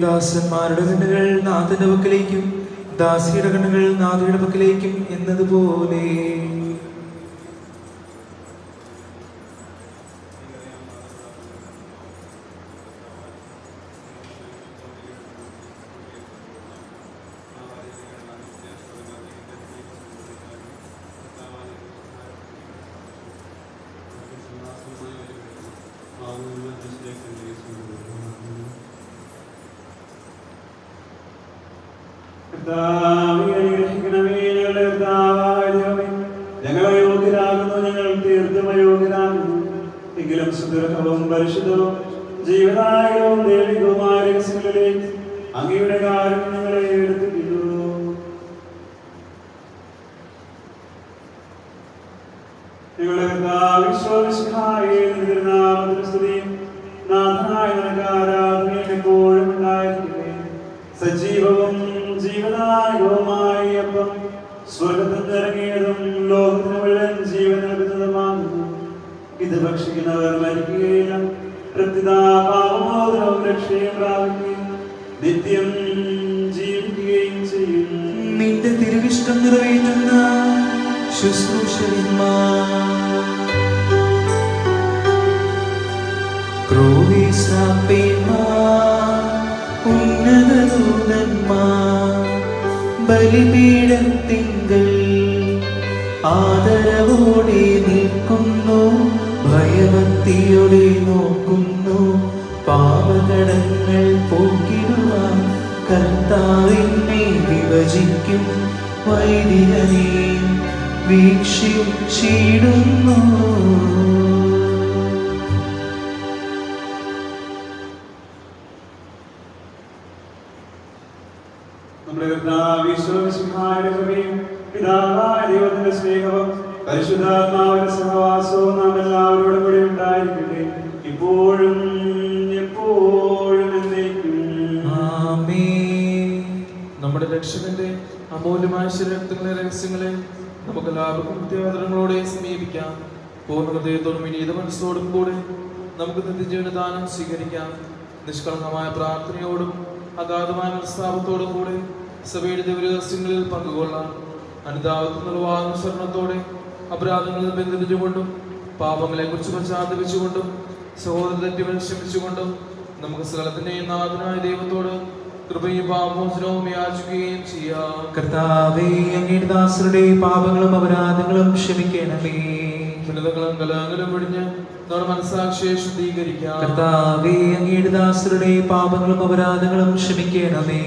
[SPEAKER 1] ദാസന്മാരുടെ കണ്ണുകൾ നാഥന്റെ പക്കലേക്കും ദാസിയുടെ കണ്ണുകൾ നാഥയുടെ പക്കലേക്കും എന്നതുപോലെ
[SPEAKER 2] ഞങ്ങളെ യോഗ്യരാകുന്നു, ഞങ്ങൾ തീർത്തും അയോഗ്യരാകുന്നു. എങ്കിലും സുദീർഘവും പരിശുദ്ധവും ജീവനായകവും ദൈവികവുമായ രഹസ്യങ്ങളിലേക്ക് അങ്ങയുടെ കാര്യം ഞങ്ങളെ എടുത്തിരിക്കുന്നു. ഞങ്ങളുടെ എപ്പോഴും ഉണ്ടായിരിക്കട്ടെ. സജീവവും ജീവനായകവുമായ അപ്പം സ്വർഗത്തിൽ നിറങ്ങിയതും ലോകത്തിന് മുഴുവൻ ജീവൻ നൽകുന്നതുമാകുന്നു. ഇത് ഭക്ഷിക്കുന്നവർ മരിക്കുകയില്ല, പ്രത്യുതാപാപമോദനവും രക്ഷയും പ്രാപിക്കുകയും നിത്യം ജീവിക്കുകയും ചെയ്യും.
[SPEAKER 1] നിന്റെ തിരുവിഷ്ടം നിറവേറ്റുന്ന ശുശ്രൂഷകന്മാർ, ക്രോവേശാപ്പന്മാർ, ഉന്നതദൂതന്മാർ ബലിപീഠത്തിങ്കൽ ആദരവോടെ നിൽക്കുന്നു, ഭയഭക്തിയോടെ നോക്കുന്നു. പാപകടങ്ങൾ പോക്കിടുവാൻ കർത്താവിനെ വിഭജിക്കും വൈദികനെ വീക്ഷിച്ചിടുന്നു.
[SPEAKER 2] നമ്മുടെ കർത്താവിശ്വസിഹായുടെ കൃപയും പിതാവായ ദൈവത്തിന്റെ സ്നേഹവും പരിശുദ്ധാത്മാവിന്റെ സഹവാസവും നാം എല്ലാവരോടും കൂടി ഉണ്ടായിരിക്കട്ടെ, ഇപ്പോഴും എപ്പോഴും എന്നേക്കും.
[SPEAKER 1] ആമേൻ.
[SPEAKER 3] നമ്മുടെ രക്ഷകന്റെ അമൂല്യമായ ശരീരത്തിന്റെ രഹസ്യങ്ങളെ നമുക്ക് ലാഭകൃത്യാദരങ്ങളോടെ സമീപിക്കാം. പൂർണ്ണ ഹൃദയത്തോടും വിനീത മനസ്സോടും കൂടെ നമുക്ക് നിത്യജീവന ദാനം സ്വീകരിക്കാം. നിഷ്കളങ്കമായ പ്രാർത്ഥനയോടും അഗാധമായ മനസ്താപത്തോടും കൂടെ സഭയുടെ ദിവരഹസ്യങ്ങളിൽ പങ്കുകൊള്ളാം. അനുതാപത്തിനുള്ള വാദനുസരണത്തോടെ അപരാധങ്ങളിൽ ബന്ധിച്ചുകൊണ്ടും പാപങ്ങളെ കുറിച്ച് പശ്ചാത്തപിച്ചുകൊണ്ടും സഹോദര തെറ്റുകൾ ക്ഷമിച്ചുകൊണ്ടും നമുക്ക് സകലത്തിന്റെയും നാഥനായ ദൈവത്തോട് കൃപയും പാപമോചനവും യാചിക്കുകയും ചെയ്യാം.
[SPEAKER 1] കർത്താവേ, അങ്ങയുടെ ദാസരുടെ പാപങ്ങളും അപരാധങ്ങളും ക്ഷമിക്കണമേ.
[SPEAKER 3] ഭിന്നതകളും കലഹങ്ങളും ഒഴിഞ്ഞ് നമ്മുടെ മനസ്സാക്ഷിയെ ശുദ്ധീകരിക്കാം.
[SPEAKER 1] കർത്താവേ, അങ്ങയുടെ ദാസരുടെ പാപങ്ങളും അപരാധങ്ങളും ക്ഷമിക്കണമേ.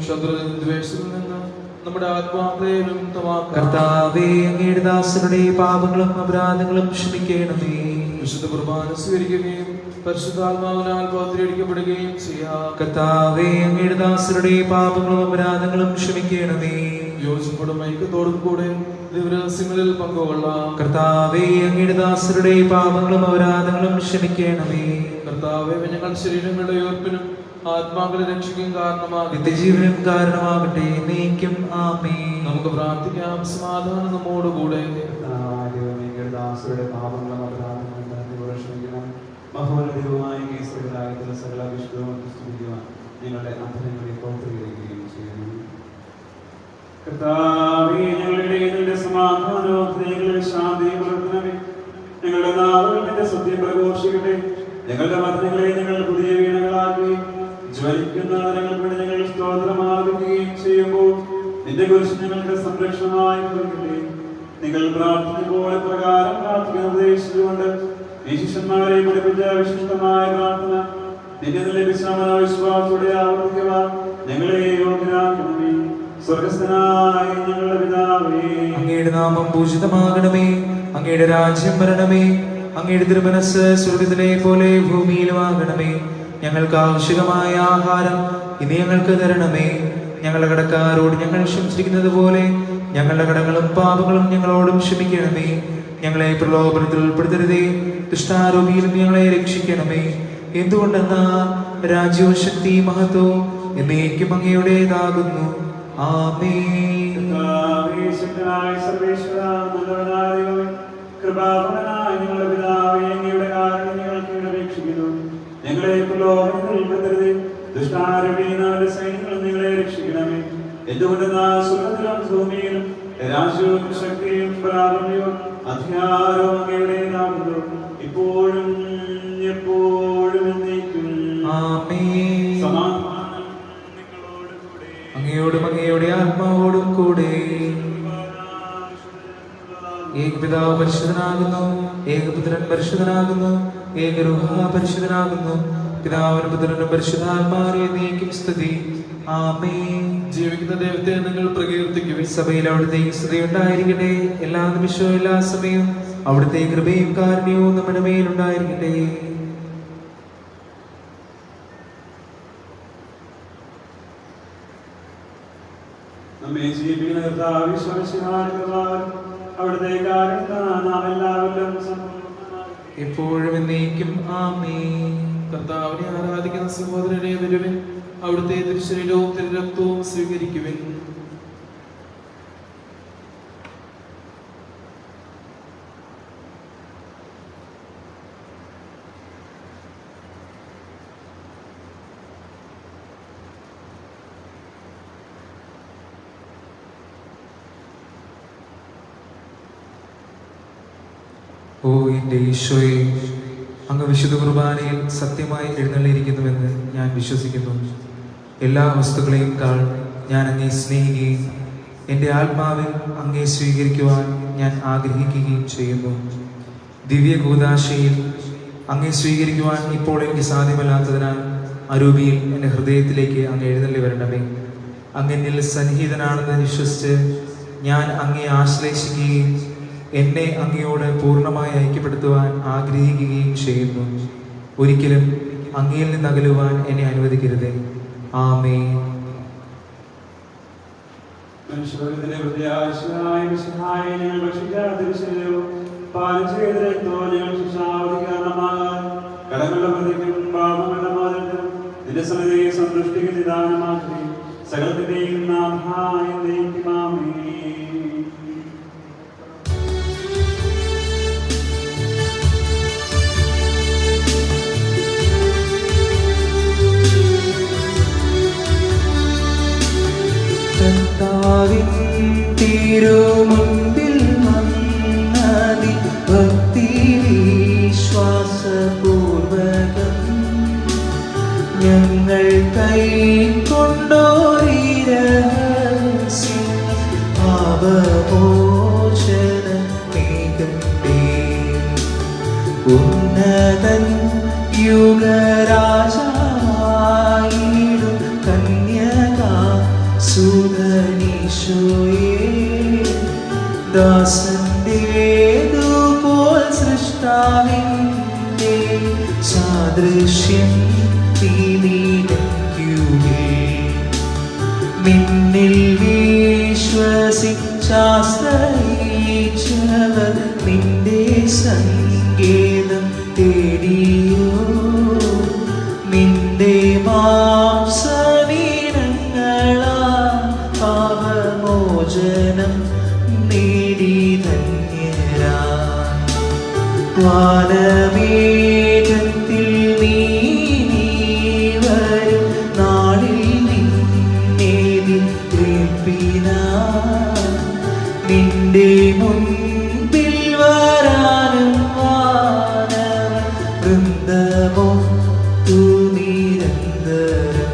[SPEAKER 3] ശത്രുദ്വേഷത്തിൽ നിന്ന് നമ്മുടെ ആത്മാക്കളെ വിമുക്തമാക്കാം.
[SPEAKER 1] കർത്താവേ, അങ്ങയുടെ ദാസരുടെ പാപങ്ങളും അപരാധങ്ങളും ക്ഷമിക്കണമേ.
[SPEAKER 3] വിശുദ്ധ കുർബാന സ്വീകരിക്കുകയും പരിശുദ്ധാത്മാവിനാൽ പൗത്രീകരിക്കപ്പെടുകയും ചെയ്യാം.
[SPEAKER 1] കർത്താവേ, അങ്ങയുടെ ദാസരുടെ പാപങ്ങളും അപരാധങ്ങളും ക്ഷമിക്കണമേ.
[SPEAKER 3] യോജിപ്പോടും ഐക്യത്തോടും കൂടെ ദിവരഹസ്യങ്ങളിൽ പങ്കുകൊള്ളാം.
[SPEAKER 1] കർത്താവേ, അങ്ങയുടെ ദാസരുടെ പാപങ്ങളും അപരാധങ്ങളും ക്ഷമിക്കണമേ.
[SPEAKER 3] കർത്താവേ, ഞങ്ങൾ ശരീരങ്ങളുടെ ഉയർപ്പിനും ആത്മാക്കളെ രക്ഷിക്കും കാരണമാകട്ടെ.
[SPEAKER 1] നിത്യജീവനും കാരണമാകട്ടെ. എന്നേക്കും ആമേൻ.
[SPEAKER 3] നമുക്ക് പ്രാർത്ഥിക്കാം. സമാധാനം നമ്മോടുകൂടെ.
[SPEAKER 7] ദാസരുടെ പാപങ്ങളും അപരാധങ്ങളും ക്ഷമിക്കണം. മഹോന്നതവുമായ കേസുകളായ സകല വിശുദ്ധവും സ്തുതിക്കുവാൻ നിങ്ങളുടെ അന്ധനങ്ങളെ പ്രവർത്തിക്കുകയും ചെയ്യുന്നു.
[SPEAKER 2] കർത്താവേ, ഞങ്ങളുടെ ഇടയിലെ സമാധാനവും ഹൃദയങ്ങളിൽ ശാന്തിയും വളർത്തണമേ. ഞങ്ങളുടെ നാവുകളിന്റെ സത്യം പ്രഘോഷിക്കട്ടെ. ഞങ്ങളുടെ വചനങ്ങളെ ഞങ്ങൾ പുതിയ വീണകളാക്കുകയും ജ്വലിക്കുന്ന ഞങ്ങൾക്ക് ഞങ്ങൾ സ്തോത്രമാകുകയും ചെയ്യുമ്പോൾ നിന്റെ കുറിച്ച് ഞങ്ങൾക്ക് സംരക്ഷണമായി ഭവിക്കട്ടെ. നിങ്ങൾ പ്രാർത്ഥിക്കുമ്പോൾ പ്രകാരം പ്രാർത്ഥിക്കാൻ ഉപദേശിച്ചുകൊണ്ട് ഈ ശിഷ്യന്മാരെ പഠിപ്പിച്ച വിശിഷ്ടമായ പ്രാർത്ഥന നിന്റെ ലഭിച്ച വിശ്വാസത്തോടെ ആവർത്തിക്കുവാൻ ഞങ്ങളെ യോഗ്യരാക്കണമേ. സ്വർഗസ്ഥനായ ഞങ്ങളുടെ പിതാവേ,
[SPEAKER 1] അങ്ങയുടെ നാമം പൂജിതമാകണമേ. അങ്ങയുടെ രാജ്യം വരണമേ. അങ്ങയുടെ തിരുമനസ് സ്വർഗ്ഗത്തിലെ പോലെ ഭൂമിയിലുമാകണമേ. ഞങ്ങൾക്ക് ആവശ്യമായ ആഹാരം ഇനി ഞങ്ങൾക്ക് തരണമേ. ഞങ്ങളുടെ കടക്കാരോട് ഞങ്ങൾ ക്ഷമിച്ചിരിക്കുന്നത് പോലെ ഞങ്ങളുടെ കടങ്ങളും പാപങ്ങളും ഞങ്ങളോടും ക്ഷമിക്കണമേ. ഞങ്ങളെ പ്രലോഭനത്തിൽ ഉൾപ്പെടുത്തരുതേ, ദുഷ്ടാരോപിയിൽ ഞങ്ങളെ രക്ഷിക്കണമേ. എന്തുകൊണ്ടെന്നാൽ രാജ്യവും ശക്തിയും മഹത്വവും എന്നേക്കും അങ്ങയുടേതാകുന്നു. ആമേൻ.
[SPEAKER 2] കർത്താവേശനായ സർവേശ്വര, നല്ലവനായ ദൈവമേ, കൃപാപൂർണ്ണനായ ഞങ്ങളുടെ പിതാവേ, അങ്ങയുടെ കാരുണ്യം ഞങ്ങൾക്ക് അപേക്ഷിക്കുന്നു. ഞങ്ങളെ പ്രലോഭനങ്ങളിൽ പെടുത്തരുതേ, ദുഷ്ടാരൂപിയുടെ സൈന്യങ്ങൾ ഞങ്ങളെ രക്ഷിക്കണമേ. എന്തുകൊണ്ടെന്നാൽ സ്വർഗ്ഗത്തിലും ഭൂമിയിലും രാജ്യവും ശക്തിയും പ്രാബല്യവും അധികാരവും അങ്ങയുടേതാകുന്നു, ഇപ്പോഴും എപ്പോഴും എന്നേക്കും.
[SPEAKER 1] ആമേൻ.
[SPEAKER 2] സമാധാനം നിങ്ങളോടുകൂടെ.
[SPEAKER 1] അങ്ങയോടും അങ്ങയുടെ ആത്മാവോടും കൂടെ. ഏകപിതാവ് പരിശുദ്ധനാകുന്നു, ഏകപുത്രൻ പരിശുദ്ധനാകുന്നു, ഏകരൂഹ പരിശുദ്ധനാകുന്നു. പിതാവിനും പുത്രനും പരിശുദ്ധാത്മാവിനെ എന്നേക്കും സ്തുതി. ആമേൻ.
[SPEAKER 3] ജീവിക്കുന്ന ദൈവത്തെ നിങ്ങൾ പ്രകീർത്തിക്കുവിൻ.
[SPEAKER 1] സഭയിൽ അവിടുത്തെ സ്തുതി ഉണ്ടായിരിക്കട്ടെ. എല്ലാ നിമിഷവും എല്ലാ സമയവും അവിടുത്തെ കൃപയും കാരുണ്യവും നമ്മുടെ മേലുണ്ടായിരിക്കട്ടെ.
[SPEAKER 2] നമ്മെ ജീവിക്കുന്ന കർത്താവ് വിശ്വസിക്കുന്ന കർത്താവ്, അവിടുത്തെ കാരുണ്യത്താൽ നാം എല്ലാവരിലും സമ്പൂർണ്ണമാകട്ടെ.
[SPEAKER 1] എപ്പോഴും എന്നേക്കും ആമേൻ.
[SPEAKER 3] കർത്താവിനെ ആരാധിക്കുന്ന സഹോദരനെ വരുവിൻ, അവിടുത്തെ തിരുശരീരവും തിരുരക്തവും സ്വീകരിക്കുവിൻ.
[SPEAKER 1] ഓ എൻ്റെ ഈശോയെ, അങ്ങ് വിശുദ്ധ കുർബാനയിൽ സത്യമായി എഴുന്നള്ളിയിരിക്കുന്നുവെന്ന് ഞാൻ വിശ്വസിക്കുന്നു. എല്ലാ വസ്തുക്കളെയും കാൾ ഞാൻ അങ്ങേ സ്നേഹിക്കുകയും എൻ്റെ ആത്മാവിൽ അങ്ങേ സ്വീകരിക്കുവാൻ ഞാൻ ആഗ്രഹിക്കുകയും ചെയ്യുന്നു. ദിവ്യ കൂദാശയിൽ അങ്ങേ സ്വീകരിക്കുവാൻ ഇപ്പോൾ എനിക്ക് സാധ്യമല്ലാത്തതിനാൽ അരൂപിയിൽ എൻ്റെ ഹൃദയത്തിലേക്ക് അങ്ങ് എഴുന്നള്ളി വരണമേ. അങ്ങെന്നിൽ സന്നിഹിതനാണെന്ന് വിശ്വസിച്ച് ഞാൻ അങ്ങേ ആശ്ലേഷിക്കുകയും എന്നെ അങ്ങയോട് പൂർണ്ണമായി ഐക്യപ്പെടുത്തുവാൻ ആഗ്രഹിക്കുകയും ചെയ്യുന്നു. ഒരിക്കലും അങ്ങയിൽ നിന്ന് അകലുവാൻ എന്നെ അനുവദിക്കരുതേ. ആമേൻ.
[SPEAKER 2] മനുഷ്യവർഗത്തിന്റെ പ്രത്യാശയായ മിശിഹായ ഞങ്ങൾ ഭക്ഷിക്കാത്ത തിരുശരീരവും പാനം ചെയ്ത രക്തവും ഞങ്ങൾ ശിക്ഷാവധികാരണമാകാൻ കടങ്ങളുടെ പ്രതിക്കും പാപങ്ങളുടെ മാതൃക്കും നിന്റെ സന്നിധിയെ സന്തുഷ്ടിക്ക് നിദാനമാക്കി സകലത്തിന്റെയും നാഥായ എന്നേക്കും ആമേൻ.
[SPEAKER 1] കർത്താവിൻ തിരുമുൻപിൽ വന്നതി ഭക്തി വിശ്വാസപൂർവകം ഞങ്ങൾ കൈക്കൊണ്ടോരി രഹസ്യം പാപമോചനമേകട്ടെ. ഉന്നതൻ യുഗരാജായിടും കന്യകാ സുധനീശോയേ, ദാസന്റേതുപോൽ സൃഷ്ടാവിന്റെ സാദൃശ്യം തിരിക്കുവേ. നിന്നിൽ വിശ്വസിച്ചാശ്രയിച്ചവർ നിന്റെ സങ്കേതം തേടിയോ. നിന്റെ മാംസവീനങ്ങളാ പാപമോചനം നേടി ധന്യരാ. വാനമേഘത്തിൽ നീ വരും നാളിൽ നിന്നെ കേൾപ്പിനാൻ നിന്റെ മുൻപിൽ വരാനും വാനവ വൃന്ദമോ നിരന്തരം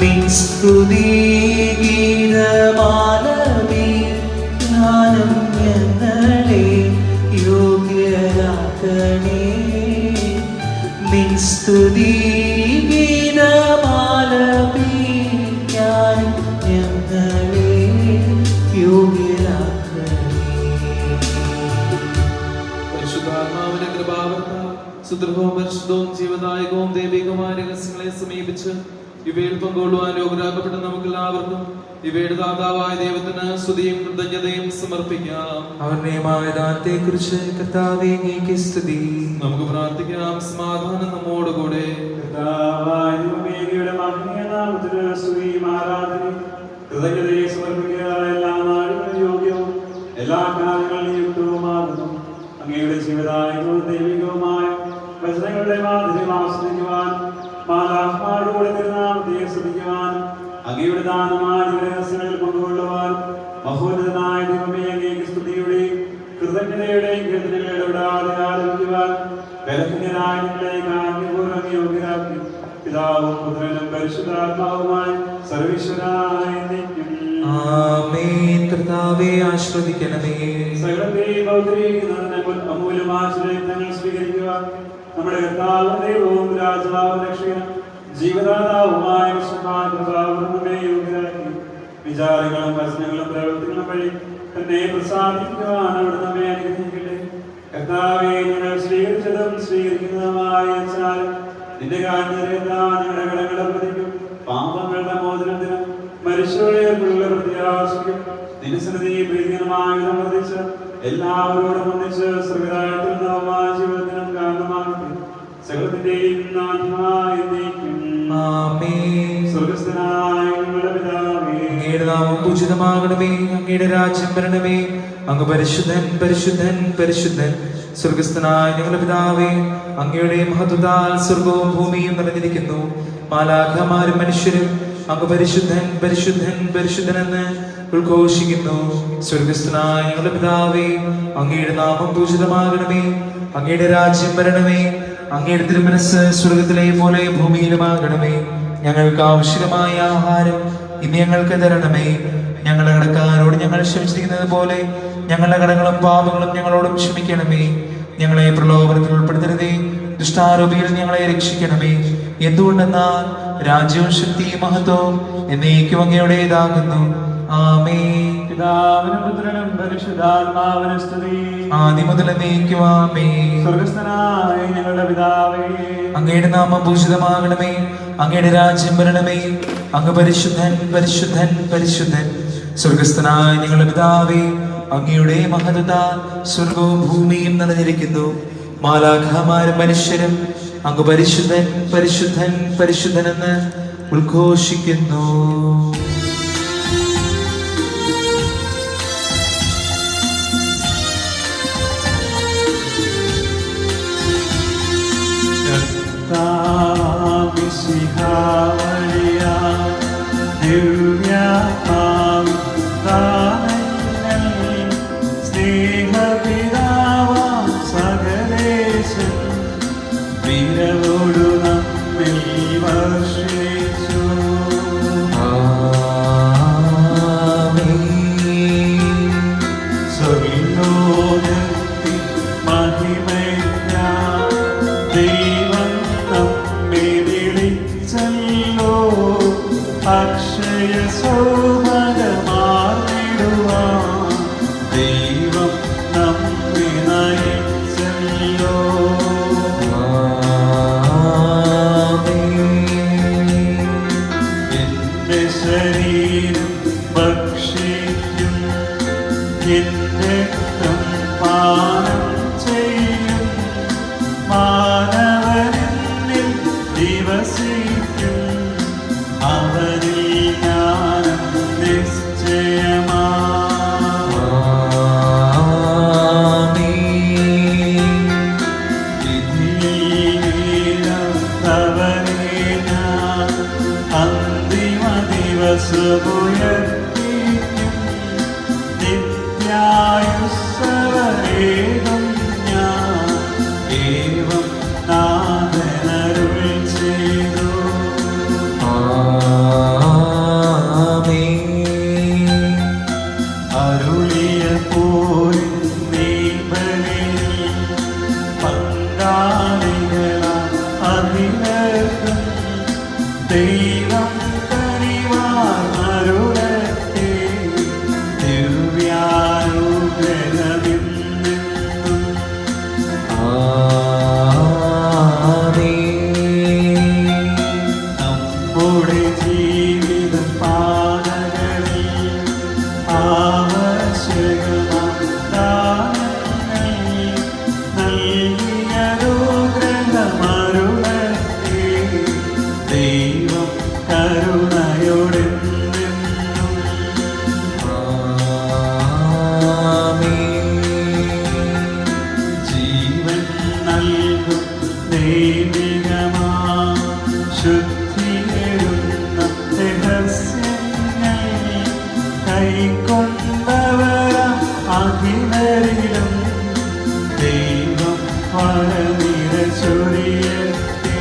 [SPEAKER 1] നിൻ സ്തുതിഗീതമാലപിക്കാനും ഞങ്ങളെ യോഗ്യരാക്കണേ. നിൻ സ്തുതിഗീതമാലപിക്കാനും ഞങ്ങളെ യോഗ്യരാക്കണേ.
[SPEAKER 3] പരിശുദ്ധാത്മാവിന്റെ കൃപാവർത്താൽ സുദൃഢവും പരിശുദ്ധവും ജീവദായകവും ദൈവികവുമായ രഹസ്യങ്ങളെ സമീപിച്ച് ഇവയിൽ പങ്കുകൊള്ളുവാൻ യോഗ്യരാക്കപ്പെട്ട നമുക്കെല്ലാവർക്കും ഇവയുടെ ദാതാവായ ദൈവത്തിന് സ്തുതിയും കൃതജ്ഞതയും സമർപ്പിക്കാം.
[SPEAKER 1] അവരുടെ ദാനത്തെ കുറിച്ച് കർത്താവേ അങ്ങേക്ക് സ്തുതി.
[SPEAKER 3] നമുക്ക് പ്രാർത്ഥിക്കാം. സമാധാനം നമ്മോടുകൂടെ.
[SPEAKER 2] കൃതജ്ഞതയെ സമർപ്പിക്കുക. എല്ലാ നാളുകളും യോഗ്യവും എല്ലാ കാലങ്ങളിലും യുക്തവുമാകുന്നു. അങ്ങയുടെ ജീവദായകവും ദൈവികവുമായ വചനങ്ങളുടെ മാധുര്യം ആസ്വദിക്കുവാൻ, മാലാഖമാരോട് തിരുനാമത്തെ സ്തുതിക്കുവാൻ, അങ്ങയുടെ ദാനമായ രഹസ്യങ്ങളിൽ പങ്കുകൊള്ളുവാൻ, മഹോന്നതനായ ദൈവമേ അങ്ങേക്ക് സ്തുതിയുടെയും കൃതജ്ഞതയുടെയും കീർത്തനങ്ങളുടെ വിടാതെ ആലപിക്കുവാൻ ബലഹീനരായ നിങ്ങളെ കാരണപൂർവ്വം യോഗ്യരാക്കി പിതാവും പുത്രനും പരിശുദ്ധാത്മാവുമായി സർവീശ്വരായ
[SPEAKER 1] ആമേൻ. കർത്താവേ ആശ്രദിക്കണമേ.
[SPEAKER 2] സകലത്തെയും അവതരിക്കുന്ന അമൂല്യമാശ്രയങ്ങൾ സ്വീകരിക്കുക. നമ്മുടെ കർത്താവും ദൈവവും രാജാവും രക്ഷകനും ജീവദാതാവുമായ വിശുദ്ധാത്മാവിനെ യോഗ്യരാക്കി വിചാരങ്ങളും വചനങ്ങളും പ്രവർത്തികളും വഴി തന്നെ പ്രസാദിക്കുവാൻ അവിടെ നമ്മെ അനുഗ്രഹിക്കട്ടെ. കർത്താവെ, ഞങ്ങൾ സ്വീകരിച്ചതും സ്വീകരിക്കുന്നതുമായ നിന്റെ ഞങ്ങളുടെ കടങ്ങളെ പ്രതിക്കും പാപങ്ങളുടെ മോചനത്തിനും മനുഷ്യരുടെയുള്ള പ്രത്യാശയ്ക്കും നിരസനതി പ്രീതികരമായി സംബന്ധിച്ച് എല്ലാവരോടും ഒന്നിച്ച് സ്വർഗരായത്തിൽ നവമായ ജീവിതത്തിനും കാരണമാകട്ടെ. സകലത്തിന്റെയും നാഥനായ നീക്കും സ്വർഗസ്ഥനായ ഞങ്ങളുടെ പിതാവേ,
[SPEAKER 1] അങ്ങയുടെ നാമം പൂജിതമാകണമേ. അങ്ങയുടെ രാജ്യം വരണമേ. അങ്ങ് പരിശുദ്ധൻ പരിശുദ്ധൻ പരിശുദ്ധൻ. സ്വർഗസ്ഥനായ ഞങ്ങളുടെ പിതാവേ, അങ്ങയുടെ മഹത്വത്താൽ സ്വർഗവും ഭൂമിയും നിറഞ്ഞിരിക്കുന്നു. മാലാഖമാരും മനുഷ്യരും അങ്ങ് പരിശുദ്ധൻ പരിശുദ്ധൻ പരിശുദ്ധനെന്ന് ഉദ്ഘോഷിക്കുന്നു. സ്വർഗസ്ഥനായ ഞങ്ങളുടെ പിതാവേ, അങ്ങയുടെ നാമം പൂജിതമാകണമേ. അങ്ങയുടെ രാജ്യം വരണമേ. അങ്ങയുടെ തിരുമനസ്സ് സ്വർഗത്തിലെ പോലെ ഭൂമിയിലുമാകണമേ. ഞങ്ങൾക്ക് ആവശ്യമായ ആഹാരം ഇന്ന് ഞങ്ങൾക്ക് തരണമേ. ഞങ്ങളുടെ കടക്കാരോട് ഞങ്ങൾ ക്ഷമിച്ചിരിക്കുന്നത് പോലെ ഞങ്ങളുടെ കടങ്ങളും പാപങ്ങളും ഞങ്ങളോടും ക്ഷമിക്കണമേ. ഞങ്ങളെ പ്രലോഭനത്തിൽ ഉൾപ്പെടുത്തരുതേ, ദുഷ്ടാരൂപിയിൽ ഞങ്ങളെ രക്ഷിക്കണമേ. എന്തുകൊണ്ടെന്നാൽ രാജ്യവും ശക്തിയും മഹത്വവും എന്നേക്കും അങ്ങയുടേതാകുന്നു. ആമേൻ.
[SPEAKER 2] പിതാവിനും പുത്രനും പരിശുദ്ധാത്മാവിനും സ്തുതി.
[SPEAKER 1] ആദ്യം മുതൽ എന്നേക്കും ആമേൻ.
[SPEAKER 2] സ്വർഗസ്ഥനായ ഞങ്ങളുടെ പിതാവേ,
[SPEAKER 1] അങ്ങയുടെ നാമം പൂജിതമാകണമേ. അങ്ങയുടെ രാജ്യം വരണമേ. അങ്ങ് പരിശുദ്ധൻ പരിശുദ്ധൻ പരിശുദ്ധൻ. സ്വർഗസ്ഥനായ ഞങ്ങളുടെ പിതാവേ, അങ്ങയുടെ മഹത്വത്താൽ സ്വർഗവും ഭൂമിയും നിറഞ്ഞിരിക്കുന്നു. മാലാഖമാരും മനുഷ്യരും അങ്ങ് പരിശുദ്ധൻ പരിശുദ്ധൻ പരിശുദ്ധനെന്ന് ഉദ്ഘോഷിക്കുന്നു.
[SPEAKER 2] എല്ലാരിലും ദൈവം വളനിര ചൊരിയട്ടെ.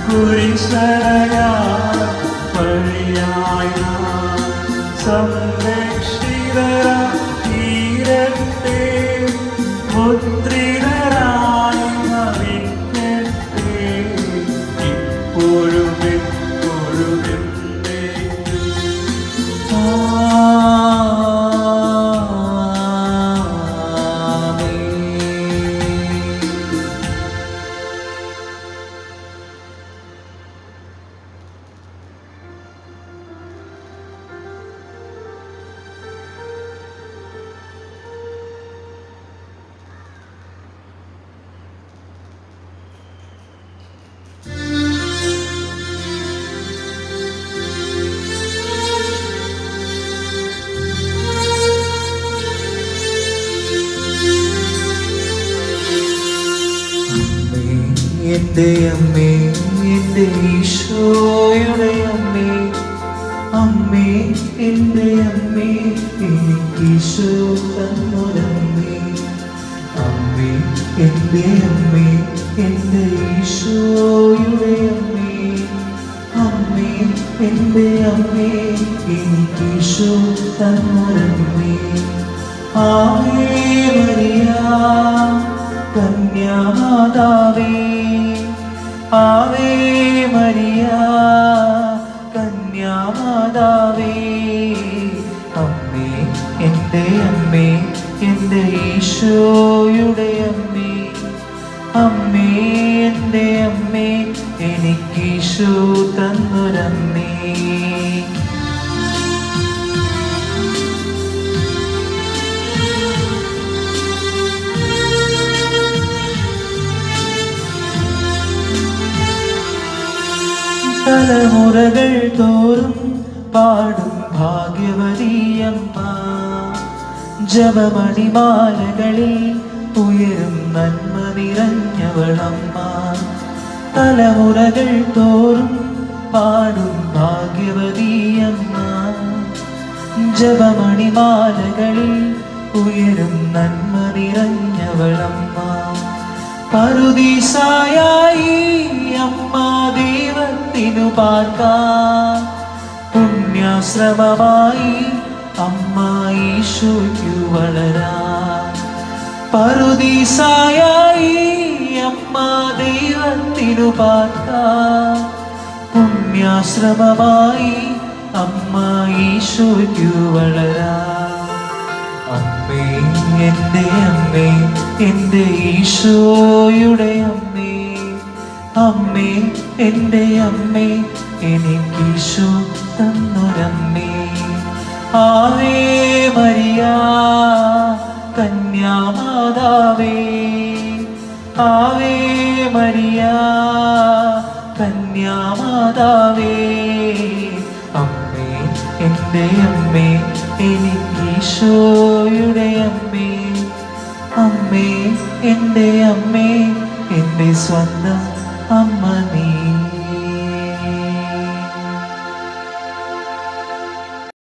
[SPEAKER 2] കുരിശടയാൽ വഴിയായി നാം സംരക്ഷിതരായി തീരട്ടെ. മുദ്രിതരായി ഭവിക്കട്ടെ. ഇപ്പോഴും എപ്പോഴും എന്നേക്കും.
[SPEAKER 1] എന്റെ അമ്മേ, എന്റെ ഈശോയുടെ അമ്മേ, അമ്മേ എന്റെ അമ്മേ, എനിക്കീശോ തന്നൊരമ്മേ. അമ്മേ എന്റെ അമ്മേ, എന്റെ ഈശോയുടെ അമ്മേ, അമ്മേ എന്റെ അമ്മേ, എനിക്കീശോ തന്നൊരമ്മേ. ആവേ മരിയ കന്യാമാതാവേ, ആവേ മരിയ കന്യാമാതാവേ. അമ്മേ എൻ്റെ അമ്മേ, എൻ്റെ ഈശോയുടെ അമ്മേ, അമ്മേ എൻ്റെ അമ്മേ, എനിക്കീശോ തന്നൊരമ്മേ. തലമുറകൾ തോറും പാടും ഭാഗ്യവതിയമ്മ, ജപമണിമാലകളിൽ ഉയരും നന്മ നിറഞ്ഞവളമ്മ. തലമുറകൾ തോറും പാടും ഭാഗ്യവതിയമ്മ, ജപമണിമാലകളിൽ ഉയരും നന്മ നിറഞ്ഞവളമ്മ. പറുദീസായായി അമ്മ ദൈവത്തിനു പാർക്കാൻ, പുണ്യാശ്രമമായി അമ്മ ഈശോയ്ക്കു വളരാൻ. പറുദീസായായി അമ്മ ദൈവത്തിനു പാർക്കാൻ, പുണ്യാശ്രമമായി അമ്മ ഈശോയ്ക്കു വളരാൻ. അമ്മേ എൻ്റെ അമ്മേ, എൻ്റെ ഈശോയുടെ അമ്മേ, അമ്മേ എൻ്റെ അമ്മേ, എനിക്കീശോ തന്നൊരമ്മേ. ആവേ മരിയ കന്യാമാതാവേ, ആവേ മരിയ കന്യാമാതാവേ. അമ്മേ എൻ്റെ അമ്മേ, എനിക്കീശോയുടെ അമ്മേ, അമ്മേ എൻ്റെ അമ്മേ, എൻ്റെ സ്വന്തം അമ്മ നീ.